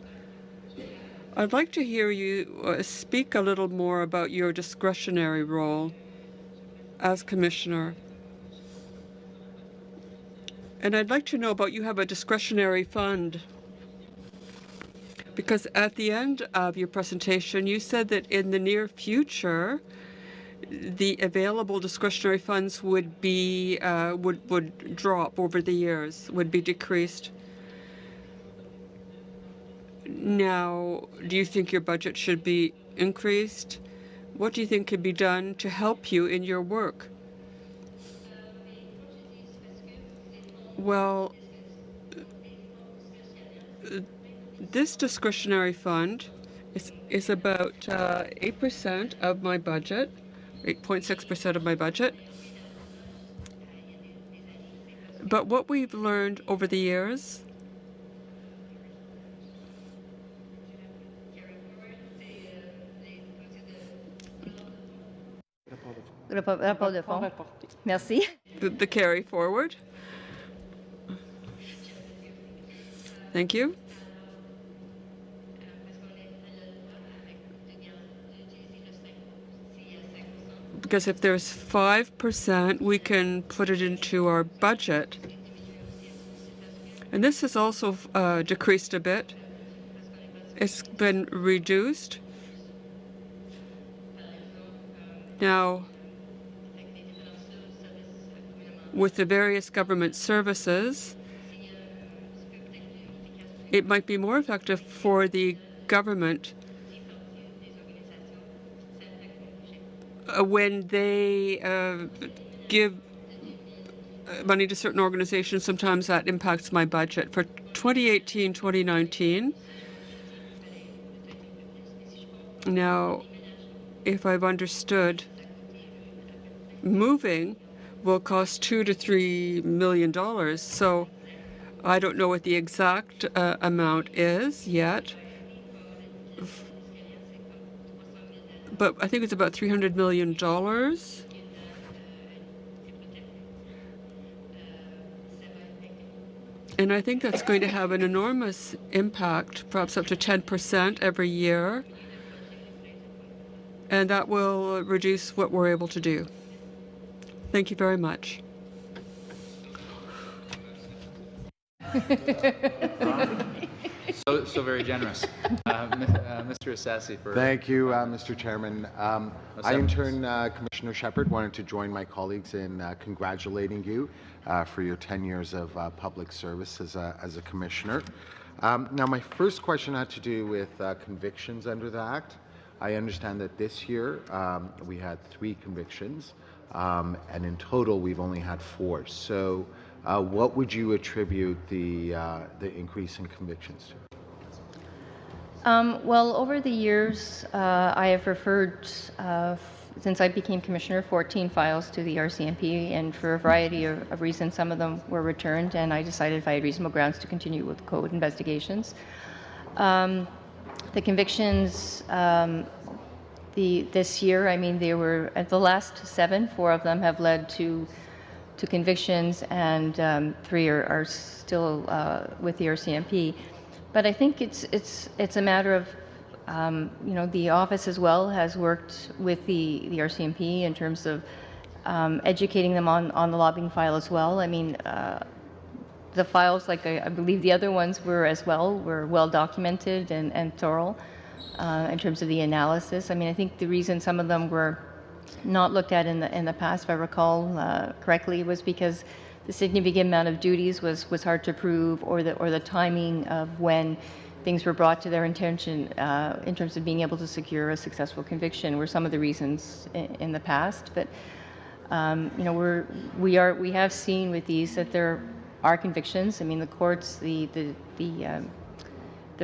I'd like to hear you speak a little more about your discretionary role as Commissioner. And I'd like to know about, you have a discretionary fund, because at the end of your presentation, you said that in the near future, the available discretionary funds would be would drop over the years, would be decreased. Now, do you think your budget should be increased? What do you think can be done to help you in your work? Well, this discretionary fund is about 8% of my budget, 8.6% of my budget. But what we've learned over the years Rapport de fonds. Merci. The carry forward. Thank you. Because if there's 5%, we can put it into our budget. And this has also decreased a bit. It's been reduced. Now, with the various government services, it might be more effective for the government when they give money to certain organizations. Sometimes that impacts my budget. For 2018-2019, now, if I've understood, moving will cost $2 to $3 million. So I don't know what the exact amount is yet, but I think it's about $300 million. And I think that's going to have an enormous impact, perhaps up to 10% every year. And that will reduce what we're able to do. Thank you very much. So very generous. Mr. Assassi for... Thank you, Mr. Chairman. I, in turn, Commissioner Shepherd, wanted to join my colleagues in congratulating you for your 10 years of public service as a commissioner. Now, my first question had to do with convictions under the Act. I understand that this year we had 3 convictions, and in total we've only had 4. So what would you attribute the increase in convictions to? Well, over the years, I have referred, since I became commissioner, 14 files to the RCMP, and for a variety of reasons, some of them were returned, and I decided if I had reasonable grounds to continue with code investigations. The convictions this year, I mean, they were at the last 7, 4 of them have led to convictions, and 3 are still with the RCMP. But I think it's a matter of, the office as well has worked with the RCMP in terms of educating them on the lobbying file as well. I mean, the files, like I believe the other ones were well documented and thorough in terms of the analysis. I mean, I think the reason some of them were not looked at in the past, if I recall correctly, was because the significant amount of duties was hard to prove, or the timing of when things were brought to their attention in terms of being able to secure a successful conviction were some of the reasons in the past. But we have seen with these that there are convictions. I mean, the courts, the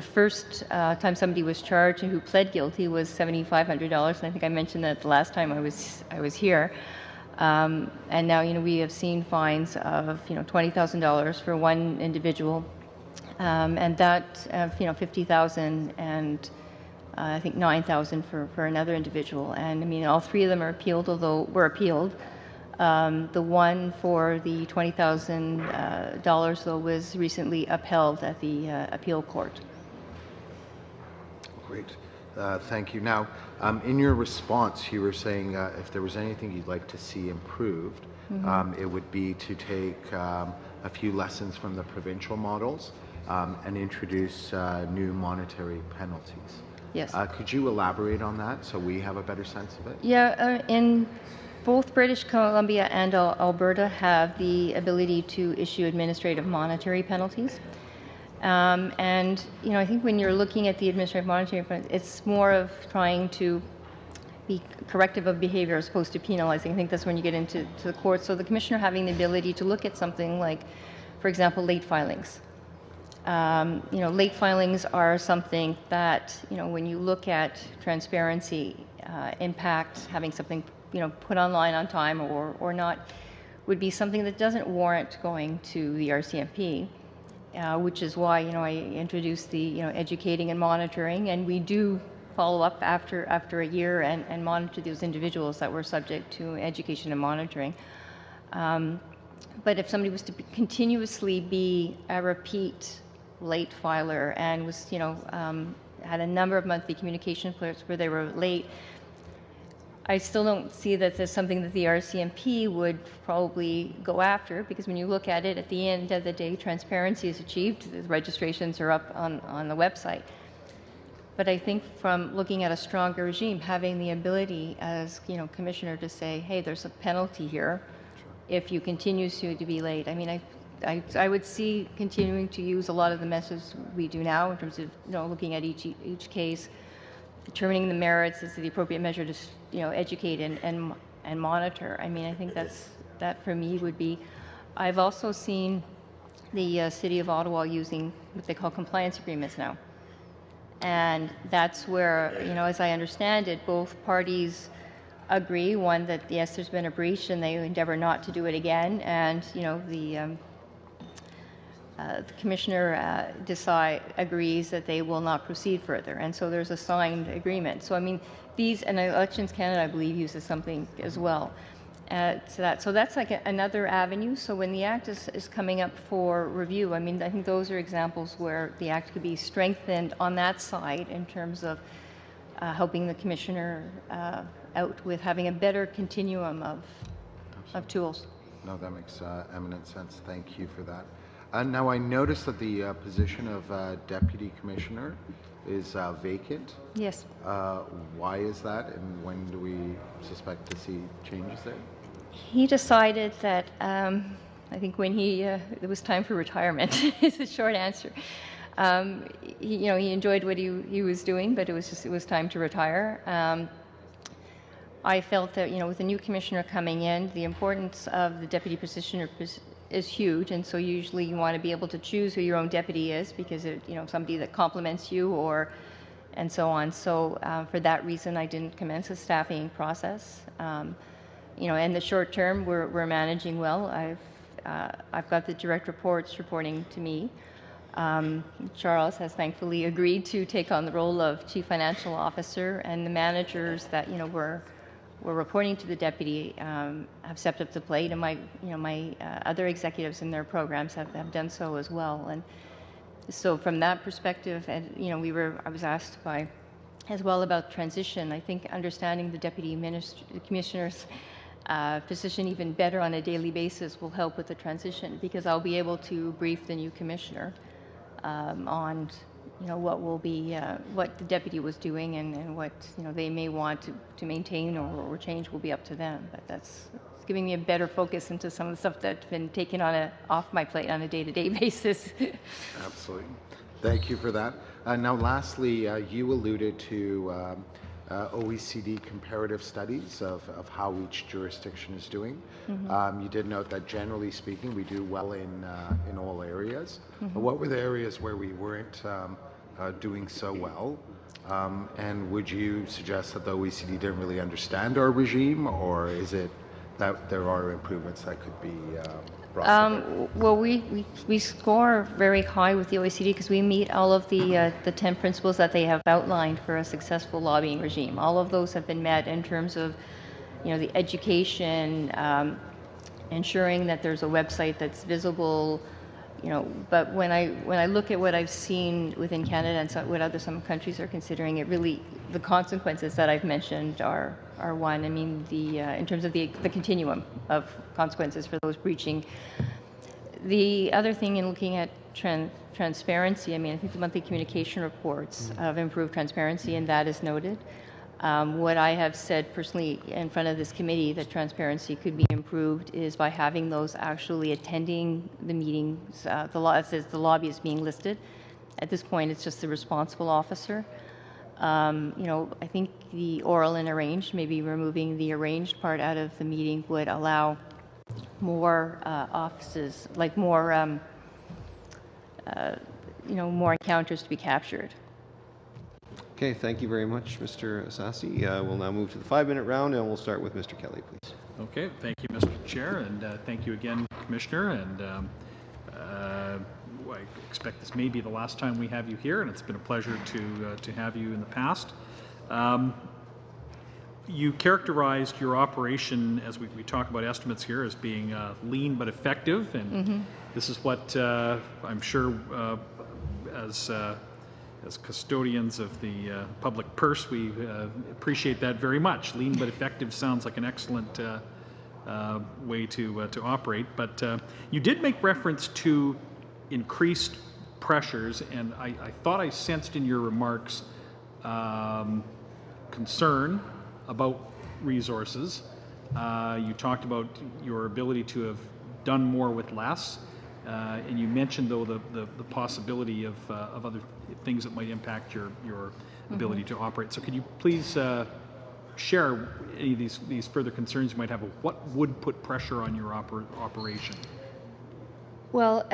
first time somebody was charged and who pled guilty was $7,500, and I think I mentioned that the last time I was here. And now, we have seen fines of, $20,000 for one individual, and that, $50,000, and I think $9,000 for another individual. And I mean, all 3 of them were appealed. The one for the $20,000 though was recently upheld at the appeal court. Great. Thank you. Now, in your response, you were saying if there was anything you'd like to see improved, it would be to take a few lessons from the provincial models and introduce new monetary penalties. Yes. Could you elaborate on that so we have a better sense of it? Yeah, in both British Columbia and Alberta have the ability to issue administrative monetary penalties. And, I think when you're looking at the administrative monetary penalties, it's more of trying to be corrective of behavior as opposed to penalizing. I think that's when you get into the court. So the commissioner having the ability to look at something like, for example, late filings. Late filings are something that, when you look at transparency, impact, having something, put online on time or not, would be something that doesn't warrant going to the RCMP. Which is why, I introduced the, educating and monitoring, and we do follow up after a year and monitor those individuals that were subject to education and monitoring. But if somebody was to continuously be a repeat late filer and was, had a number of monthly communication flips where they were late, I still don't see that there's something that the RCMP would probably go after, because when you look at it, at the end of the day, transparency is achieved. The registrations are up on the website. But I think from looking at a stronger regime, having the ability as, commissioner to say, hey, there's a penalty here if you continue to be late. I mean, I would see continuing to use a lot of the methods we do now in terms of, looking at each case, determining the merits is the appropriate measure to, educate and monitor. I mean, I think that for me would be. I've also seen the City of Ottawa using what they call compliance agreements now, and that's where, as I understand it, both parties agree, one, that yes, there's been a breach and they endeavor not to do it again, and the commissioner agrees that they will not proceed further, and so there's a signed agreement. So I mean, these, and Elections Canada, I believe, uses something as well. So that's like another avenue. So when the Act is coming up for review, I mean, I think those are examples where the Act could be strengthened on that side in terms of helping the Commissioner out with having a better continuum of tools. No, that makes eminent sense. Thank you for that. Now, I noticed that the position of Deputy Commissioner is vacant. Yes. Why is that, and when do we suspect to see changes there? He decided that I think when it was time for retirement is the short answer. He enjoyed what he was doing, but it was time to retire. I felt that with the new commissioner coming in, the importance of the deputy position is huge, and so usually you want to be able to choose who your own deputy is, because somebody that complements you and so on. So for that reason, I didn't commence a staffing process. In the short term, we're managing well. I've got the direct reports reporting to me. Charles has thankfully agreed to take on the role of Chief Financial Officer, and the managers that we're reporting to the deputy have stepped up to the plate, and my other executives in their programs have done so as well. And so from that perspective, and I was asked as well about transition. I think understanding the deputy commissioner's position even better on a daily basis will help with the transition, because I'll be able to brief the new commissioner on what the deputy was doing, and what they may want to maintain or change will be up to them. But it's giving me a better focus into some of the stuff that's been taken off my plate on a day-to-day basis. Absolutely. Thank you for that. Now, lastly, you alluded to OECD comparative studies of how each jurisdiction is doing. You did note that generally speaking, we do well in all areas. What were the areas where we weren't doing so well? And would you suggest that the OECD didn't really understand our regime, or is it that there are improvements that could be brought? Well, we score very high with the OECD because we meet all of the 10 principles that they have outlined for a successful lobbying regime. All of those have been met in terms of, the education, ensuring that there's a website that's visible. But when I look at what I've seen within Canada and what some countries are considering, it really, the consequences that I've mentioned are one. I mean, in terms of the continuum of consequences for those breaching. The other thing in looking at transparency, I mean, I think the monthly communication reports have improved transparency, and that is noted. What I have said personally in front of this committee that transparency could be improved is by having those actually attending the meetings. The law says the lobbyist being listed. At this point, it's just the responsible officer. I think the oral and arranged, maybe removing the arranged part out of the meeting, would allow more offices, like more, more encounters to be captured. Okay, thank you very much, Mr. Assassi. We'll now move to the 5-minute round, and we'll start with Mr. Kelly, please. Okay, thank you, Mr. Chair, and thank you again, Commissioner. And I expect this may be the last time we have you here, and it's been a pleasure to have you in the past. You characterized your operation, as we talk about estimates here, as being lean but effective, and this is what I'm sure as custodians of the public purse, we appreciate that very much. Lean but effective sounds like an excellent way to operate. But you did make reference to increased pressures, and I thought I sensed in your remarks concern about resources. You talked about your ability to have done more with less. And you mentioned, though, the possibility of other things that might impact your ability to operate. So could you please share any of these further concerns you might have of what would put pressure on your operation? Well,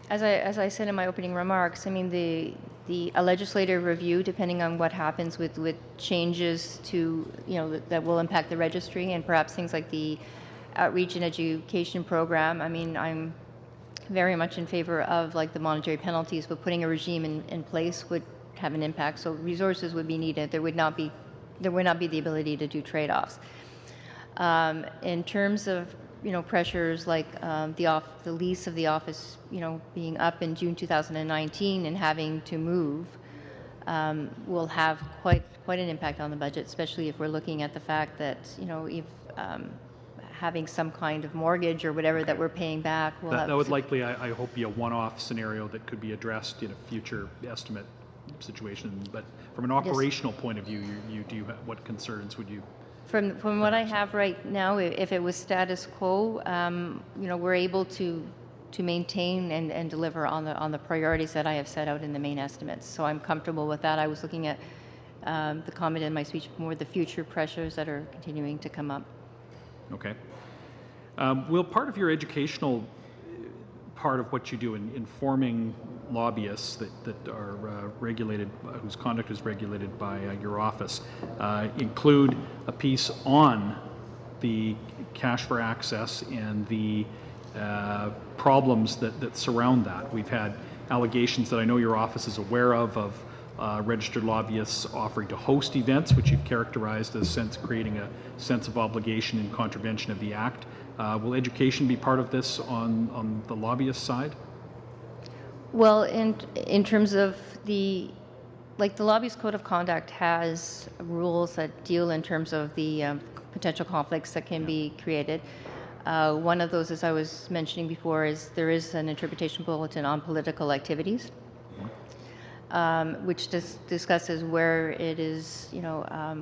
as I said in my opening remarks, I mean, a legislative review, depending on what happens with changes to, that will impact the registry and perhaps things like the outreach and education program. I mean, I'm very much in favor of like the monetary penalties, but putting a regime in place would have an impact. So resources would be needed. There would not be the ability to do trade-offs. In terms of pressures like the lease of the office, being up in June 2019 and having to move, will have quite an impact on the budget, especially if we're looking at the fact that if having some kind of mortgage or whatever that we're paying back will that would likely, I hope, be a one-off scenario that could be addressed in a future estimate situation. But from an operational point of view, what concerns would you? From what I have right now, if it was status quo, we're able to maintain and deliver on the priorities that I have set out in the main estimates. So I'm comfortable with that. I was looking at the comment in my speech, more the future pressures that are continuing to come up. Okay. Will part of your educational part of what you do in informing lobbyists that are regulated, whose conduct is regulated by your office, include a piece on the cash for access and the problems that surround that? We've had allegations that I know your office is aware of registered lobbyists offering to host events, which you've characterized as creating a sense of obligation in contravention of the Act. Will education be part of this on the lobbyist side? Well, in terms of the Lobbyist Code of Conduct has rules that deal in terms of the potential conflicts that can be created. One of those, as I was mentioning before, is there is an interpretation bulletin on political activities, which discusses where it is,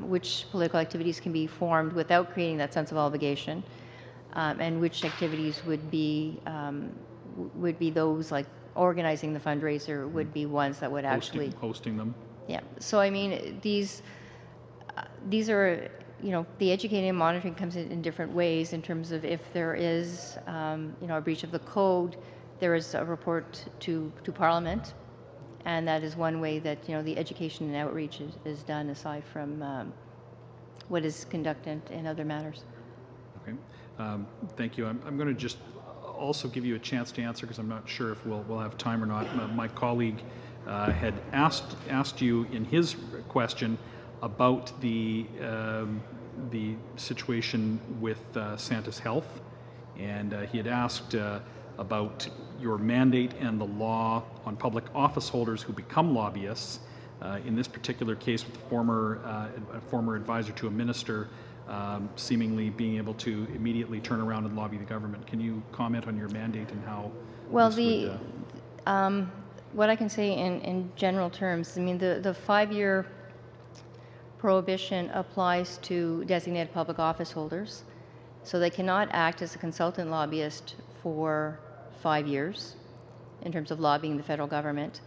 which political activities can be formed without creating that sense of obligation, and which activities would be those like organizing the fundraiser would be ones that would actually hosting them. Yeah. So I mean, these are, the educating and monitoring comes in different ways in terms of if there is, a breach of the code, there is a report to Parliament, and that is one way that the education and outreach is done aside from what is conducted in other matters. Okay. Thank you. I'm going to just also give you a chance to answer because I'm not sure if we'll have time or not. My colleague had asked you in his question about the situation with Santa's Health, and he had asked about your mandate and the law on public office holders who become lobbyists. In this particular case, with a former advisor to a minister, seemingly being able to immediately turn around and lobby the government. Can you comment on your mandate and how? Well, what I can say in general terms, I mean, the 5-year prohibition applies to designated public office holders, so they cannot act as a consultant lobbyist for 5 years in terms of lobbying the federal government.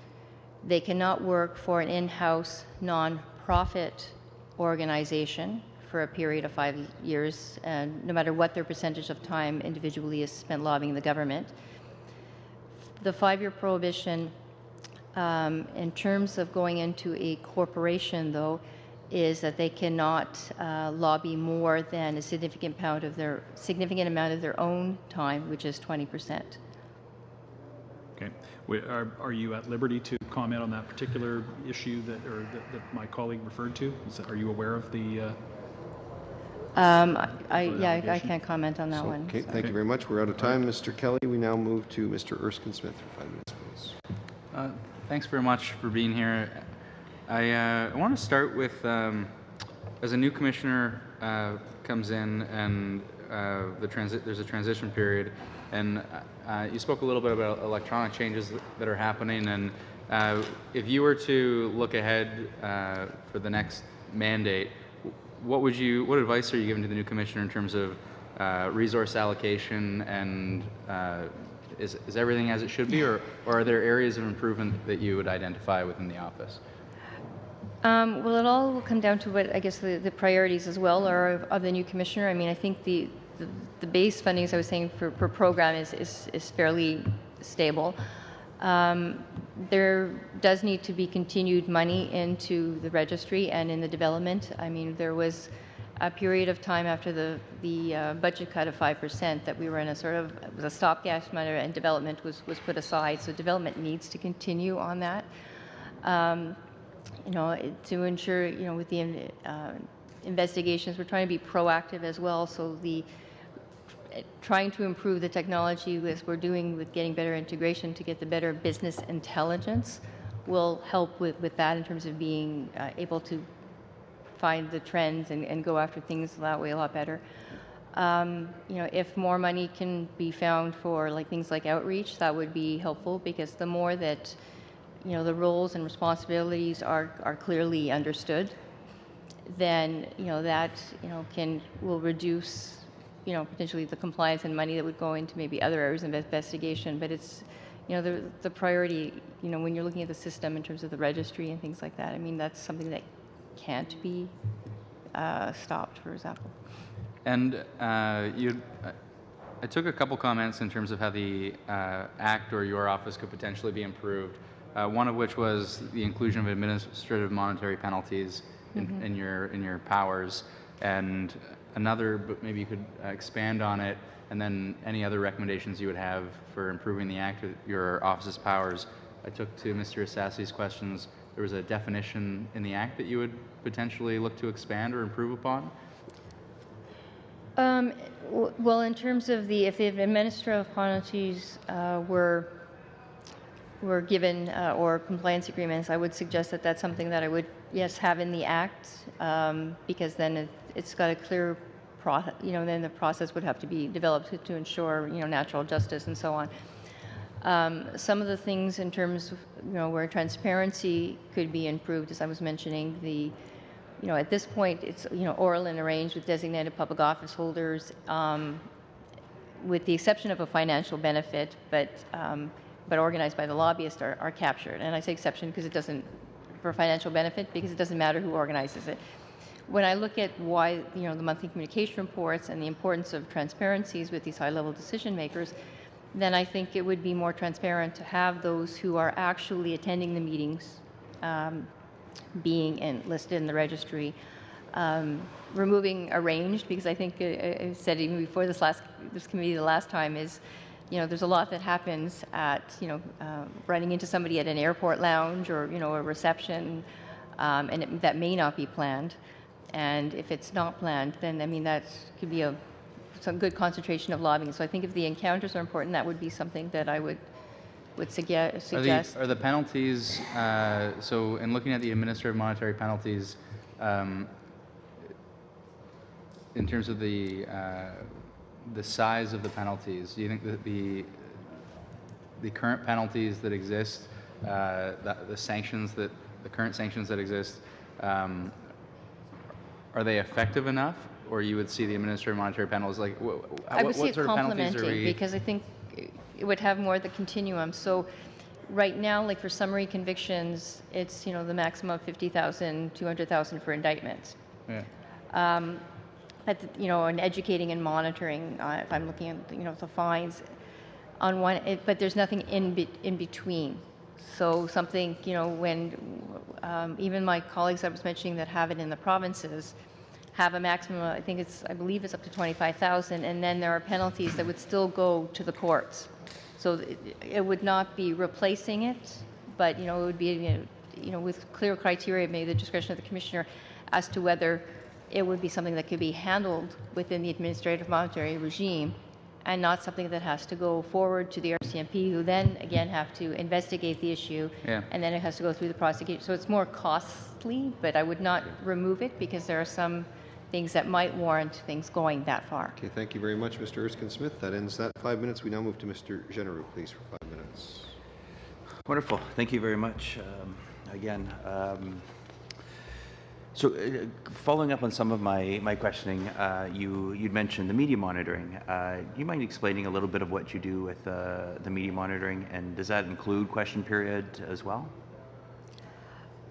They cannot work for an in-house non-profit organization for a period of 5 years, and no matter what their percentage of time individually is spent lobbying the government. The 5-year prohibition, in terms of going into a corporation, though, is that they cannot lobby more than a significant amount of their own time, which is 20%. Okay. Are you at liberty to comment on that particular issue that my colleague referred to? Are you aware of the? I can't comment on that one. Okay, thank you very much. We're out of time, Mr. Kelly. We now move to Mr. Erskine Smith for 5 minutes, please. Thanks very much for being here. I want to start with, as a new commissioner comes in and there's a transition period, and you spoke a little bit about electronic changes that are happening, and if you were to look ahead for the next mandate, what advice are you giving to the new commissioner in terms of resource allocation, and is everything as it should be, or are there areas of improvement that you would identify within the office? Well, it all will come down to what I guess the priorities as well are of the new commissioner. I mean, I think the base funding, as I was saying, per program is fairly stable. There does need to be continued money into the registry and in the development. I mean, there was a period of time after the budget cut of 5% that we were in a sort of, it was a stopgap measure, and development was put aside. So development needs to continue on that. You know, to ensure, you know, with the investigations, we're trying to be proactive as well. So the trying to improve the technology as we're doing with getting better integration to get the better business intelligence will help with that in terms of being able to find the trends and go after things that way a lot better. You know, if more money can be found for like things like outreach, that would be helpful, because the more that, you know, the roles and responsibilities are clearly understood, then, you know, that, you know, will reduce, you know, potentially the compliance and money that would go into maybe other areas of investigation. But it's, you know, the priority, you know, when you're looking at the system in terms of the registry and things like that, I mean, that's something that can't be stopped, for example. And I took a couple comments in terms of how the Act or your office could potentially be improved. One of which was the inclusion of administrative monetary penalties in your powers, and another, but maybe you could expand on it, and then any other recommendations you would have for improving the Act or your office's powers. I took to Mr. Assasi's questions. There was a definition in the Act that you would potentially look to expand or improve upon? Well, in terms of if the administrative penalties were given or compliance agreements, I would suggest that that's something that I would, yes, have in the Act, because then it's got a clear process, you know, then the process would have to be developed to ensure, you know, natural justice and so on. Some of the things in terms of, you know, where transparency could be improved, as I was mentioning, you know, at this point it's, you know, oral and arranged with designated public office holders, with the exception of a financial benefit, but organized by the lobbyist are captured. And I say exception because it doesn't, for financial benefit, because it doesn't matter who organizes it. When I look at why, you know, the monthly communication reports and the importance of transparencies with these high-level decision makers, then I think it would be more transparent to have those who are actually attending the meetings being listed in the registry. Removing arranged, because I think I said even before this committee the last time, is, you know, there's a lot that happens at, you know, running into somebody at an airport lounge or, you know, a reception, and that may not be planned. And if it's not planned, then, I mean, that could be some good concentration of lobbying. So I think if the encounters are important, that would be something that I would suggest. Are the penalties, so in looking at the administrative monetary penalties, in terms of the size of the penalties, do you think that the current penalties that exist, the current sanctions that exist, are they effective enough, or you would see the administrative monetary penalties like I would see it sort of penalties are complementing, because I think it would have more of the continuum. So right now, like for summary convictions, it's, you know, the maximum of $50,000, $200,000 for indictments. Yeah. But, you know, and educating and monitoring, if I'm looking at, you know, the fines on one, but there's nothing in between. So something, you know, when even my colleagues I was mentioning that have it in the provinces have a maximum, I believe it's up to 25,000, and then there are penalties that would still go to the courts. So it would not be replacing it, but, you know, it would be, you know, with clear criteria, maybe the discretion of the commissioner as to whether it would be something that could be handled within the administrative monetary regime, and not something that has to go forward to the RCMP, who then again have to investigate the issue, and then it has to go through the prosecution. So it's more costly, but I would not remove it, because there are some things that might warrant things going that far. Okay, thank you very much, Mr. Erskine-Smith. That ends that 5 minutes. We now move to Mr. Genereux, please, for 5 minutes. Wonderful. Thank you very much. Again, so following up on some of my questioning, you'd mentioned the media monitoring. Do you mind explaining a little bit of what you do with the media monitoring, and does that include question period as well?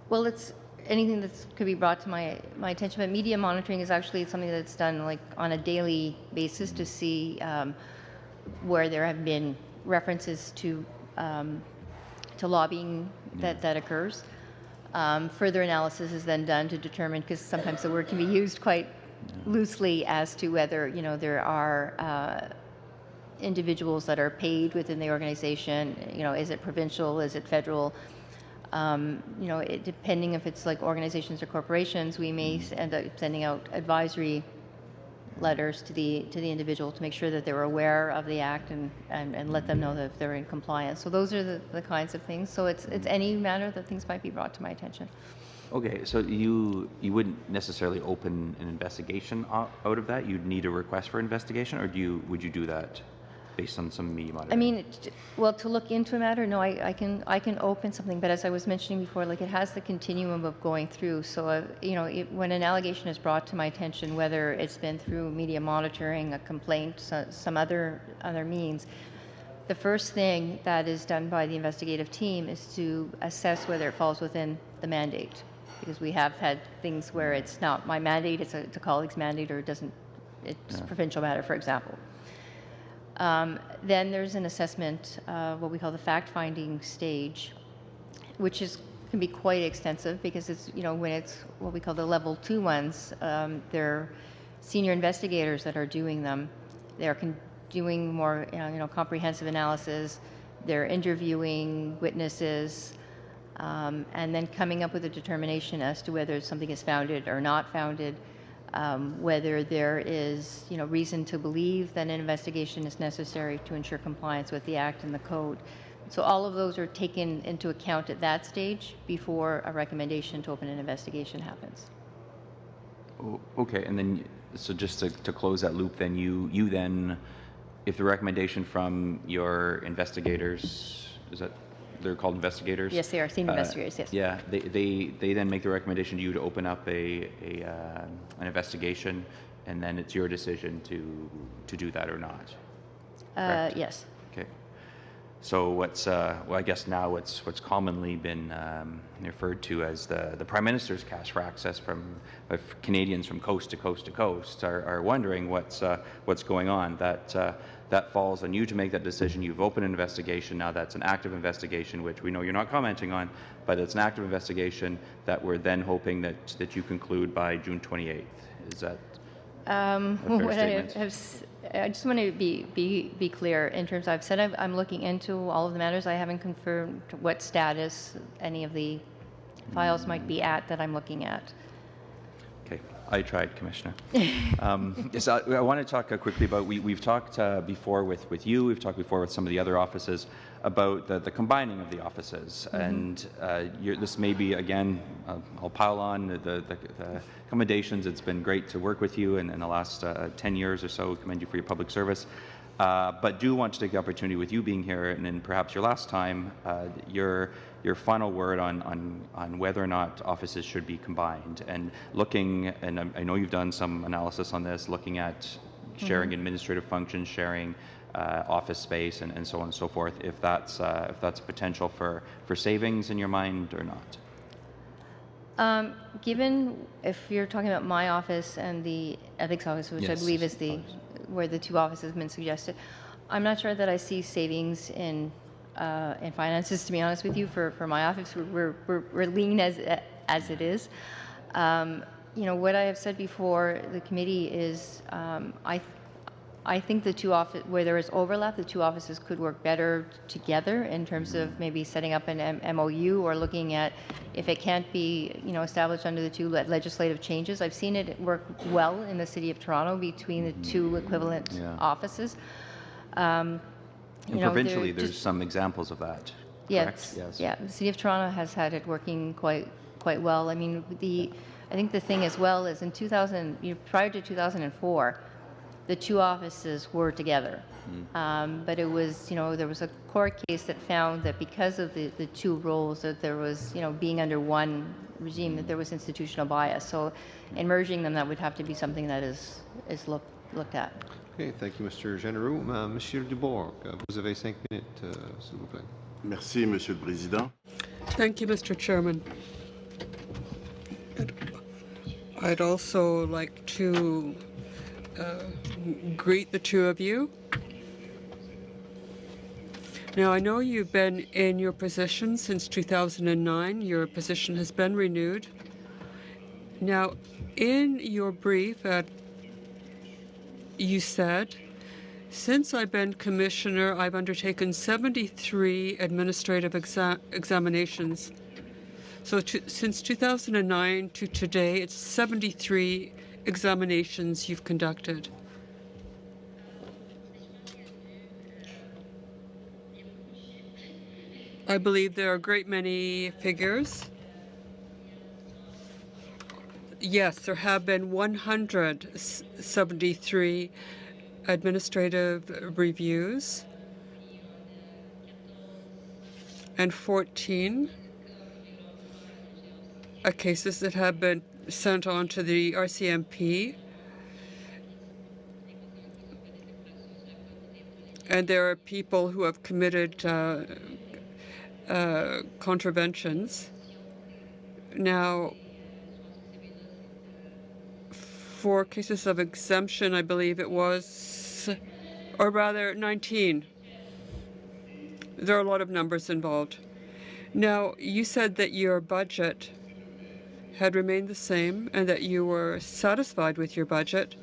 Well, it's anything that could be brought to my attention, but media monitoring is actually something that's done like on a daily basis to see where there have been references to to lobbying that occurs. Further analysis is then done to determine, because sometimes the word can be used quite loosely as to whether there are individuals that are paid within the organization. Is it provincial? Is it federal? Depending if it's like organizations or corporations, we may end up sending out advisory letters to the individual to make sure that they're aware of the act and let them know that they're in compliance. So those are the kinds of things. So it's any manner that things might be brought to my attention. Okay, so you wouldn't necessarily open an investigation out of that? You'd need a request for investigation, or would you do that based on some media monitoring? I mean, well, to look into a matter, no, I can open something, but as I was mentioning before, like it has the continuum of going through. So when an allegation is brought to my attention, whether it's been through media monitoring, a complaint, some other means, the first thing that is done by the investigative team is to assess whether it falls within the mandate, because we have had things where it's not my mandate, it's a colleague's mandate, or it's a provincial matter, for example. Then there's an assessment, what we call the fact-finding stage, which can be quite extensive, because it's when it's what we call the level 2 ones, they're senior investigators that are doing them. They're doing more comprehensive analysis. They're interviewing witnesses, and then coming up with a determination as to whether something is founded or not founded. Whether there is reason to believe that an investigation is necessary to ensure compliance with the Act and the Code. So all of those are taken into account at that stage before a recommendation to open an investigation happens. Okay, and then so just to close that loop, then you then, if the recommendation from your investigators, is that they're called investigators? Yes, they are senior investigators. Yes. Yeah, they then make the recommendation to you to open up an investigation, and then it's your decision to do that or not. Yes. Okay. So I guess now what's commonly been referred to as the Prime Minister's cash for access if Canadians from coast to coast to coast are wondering what's going on. That falls on you to make that decision. You've opened an investigation. Now that's an active investigation, which we know you're not commenting on, but it's an active investigation that we're then hoping that you conclude by June 28th. Is that a fair statement? I just want to be clear in terms of, I've said I'm looking into all of the matters. I haven't confirmed what status any of the files might be at that I'm looking at. Okay, I tried, Commissioner. Yes, I want to talk quickly about, we've talked before with you, we've talked before with some of the other offices about the combining of the offices. And this may be, again, I'll pile on the accommodations. It's been great to work with you in the last 10 years or so. I commend you for your public service. But do want to take the opportunity, with you being here and then perhaps your last time, your final word on whether or not offices should be combined, and looking, and I know you've done some analysis on this, looking at sharing administrative functions, sharing office space, and so on and so forth, if that's a potential for savings in your mind or not. Given, if you're talking about my office and the ethics office, which Yes, I believe is where the two offices have been suggested, I'm not sure that I see savings in finances, to be honest with you, for my office. We're lean as it is. What I have said before the committee is I think the two offices, where there is overlap, the two offices could work better together in terms of maybe setting up an MOU or looking at, if it can't be established under the two legislative changes. I've seen it work well in the City of Toronto between the two equivalent offices. And provincially, there's some examples of that. Yes. Yeah. The City of Toronto has had it working quite well. I mean, I think the thing as well is in prior to 2004, the two offices were together, but it was there was a court case that found that because of the two roles, that there was being under one regime, that there was institutional bias. So in merging them, that would have to be something that is looked at. Okay, thank you, Mr. Généreux. Monsieur Dubourg, vous avez 5 minutes, s'il vous plaît. Merci, Monsieur le Président. Thank you, Mr. Chairman. I'd also like to greet the two of you. Now, I know you've been in your position since 2009. Your position has been renewed. Now, in your brief, you said, since I've been commissioner, I've undertaken 73 administrative examinations. So since 2009 to today, it's 73 examinations you've conducted. I believe there are a great many figures. Yes, there have been 173 administrative reviews and 14 cases that have been sent on to the RCMP. And there are people who have committed contraventions. Now, for cases of exemption, I believe it was, or rather 19. There are a lot of numbers involved. Now, you said that your budget had remained the same and that you were satisfied with your budget.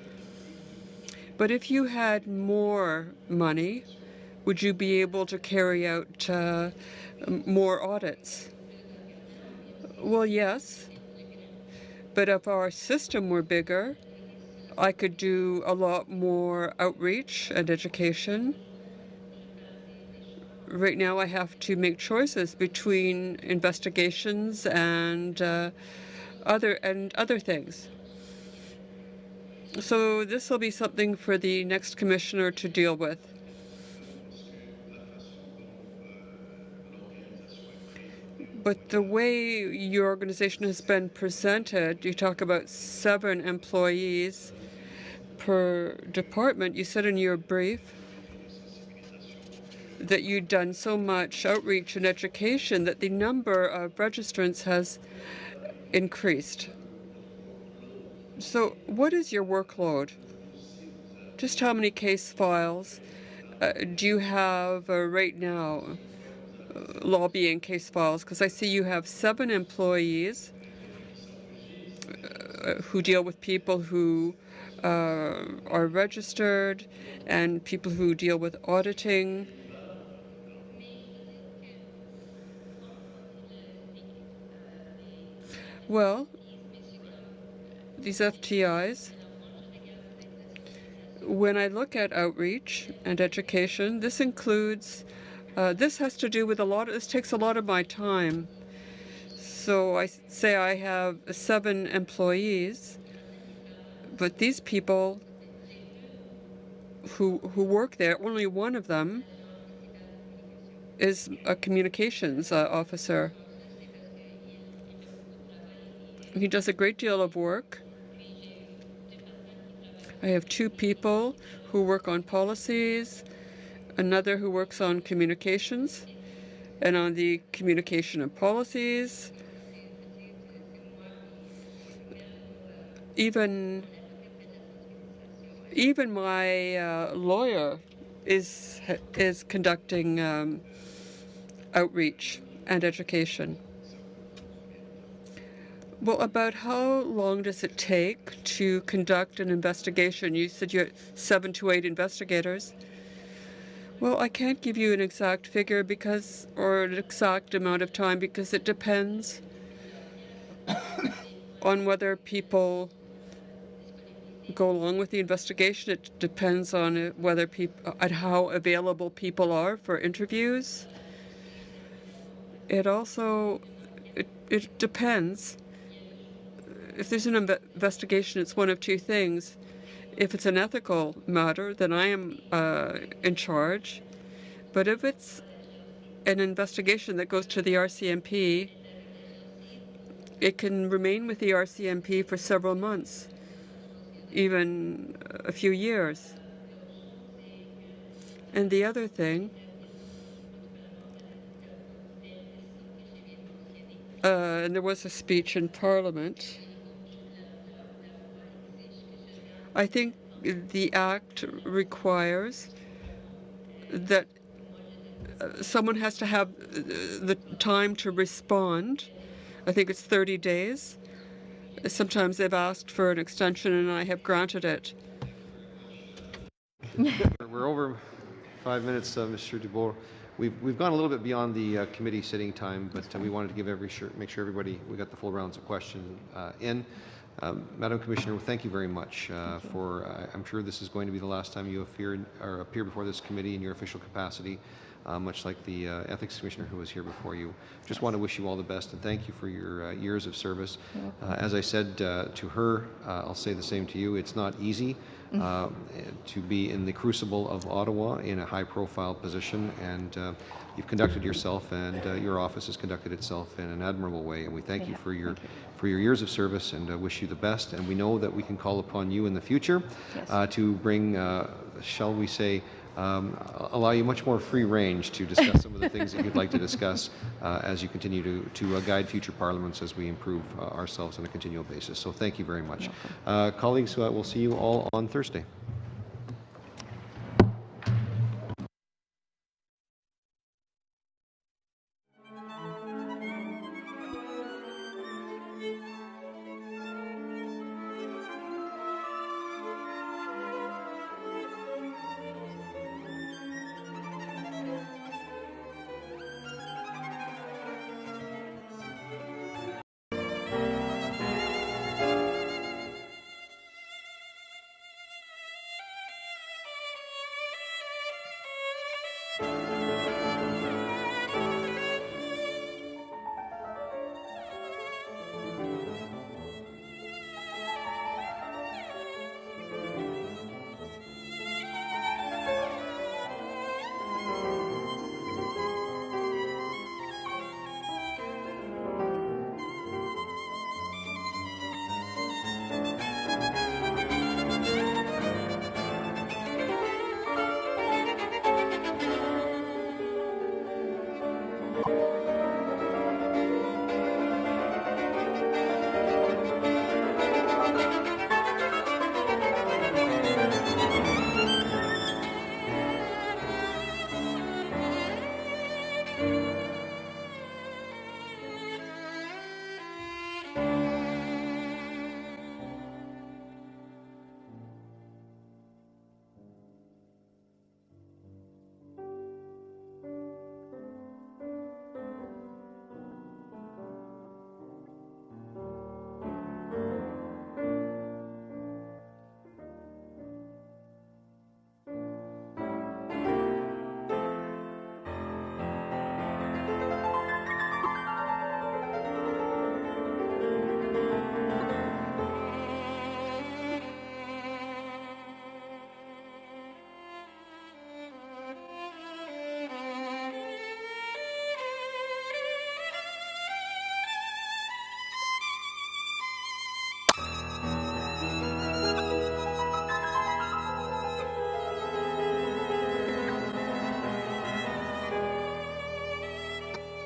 But if you had more money, would you be able to carry out more audits? Well, yes. But if our system were bigger, I could do a lot more outreach and education. Right now I have to make choices between investigations and other things. So this will be something for the next commissioner to deal with. But the way your organization has been presented, you talk about 7 employees per department. You said in your brief that you'd done so much outreach and education that the number of registrants has increased. So what is your workload? Just how many case files do you have right now, lobbying case files? Because I see you have 7 employees who deal with people who are registered and people who deal with auditing. Well, these FTIs, when I look at outreach and education, this includes, this has to do with this takes a lot of my time. So I say I have 7 employees, but these people who work there, only one of them is a communications officer. He does a great deal of work. I have 2 people who work on policies, another who works on communications, and on the communication and policies. Even my lawyer is conducting outreach and education. Well, about how long does it take to conduct an investigation? You said you had 7 to 8 investigators. Well, I can't give you an exact figure or an exact amount of time because it depends on whether people go along with the investigation. It depends on on how available people are for interviews. It also, it depends. If there's an investigation, it's one of 2 things. If it's an ethical matter, then I am in charge. But if it's an investigation that goes to the RCMP, it can remain with the RCMP for several months, even a few years. And the other thing, and there was a speech in Parliament, I think the Act requires that someone has to have the time to respond. I think it's 30 days. Sometimes they've asked for an extension and I have granted it. We're over 5 minutes, Mr. Dubois. We've gone a little bit beyond the committee sitting time, but we wanted to give make sure everybody, we got the full rounds of questions in. Madam Commissioner, thank you very much for, I'm sure this is going to be the last time you appear before this committee in your official capacity, much like the Ethics Commissioner who was here before you. Just want to wish you all the best and thank you for your years of service. As I said to her, I'll say the same to you, it's not easy to be in the crucible of Ottawa in a high-profile position, and you've conducted yourself, and your office has conducted itself in an admirable way. And we thank you for your years of service, and wish you the best. And we know that we can call upon you in the future to bring, shall we say, allow you much more free range to discuss some of the things that you'd like to discuss as you continue to guide future parliaments as we improve ourselves on a continual basis. So thank you very much. Colleagues, we'll see you all on Thursday.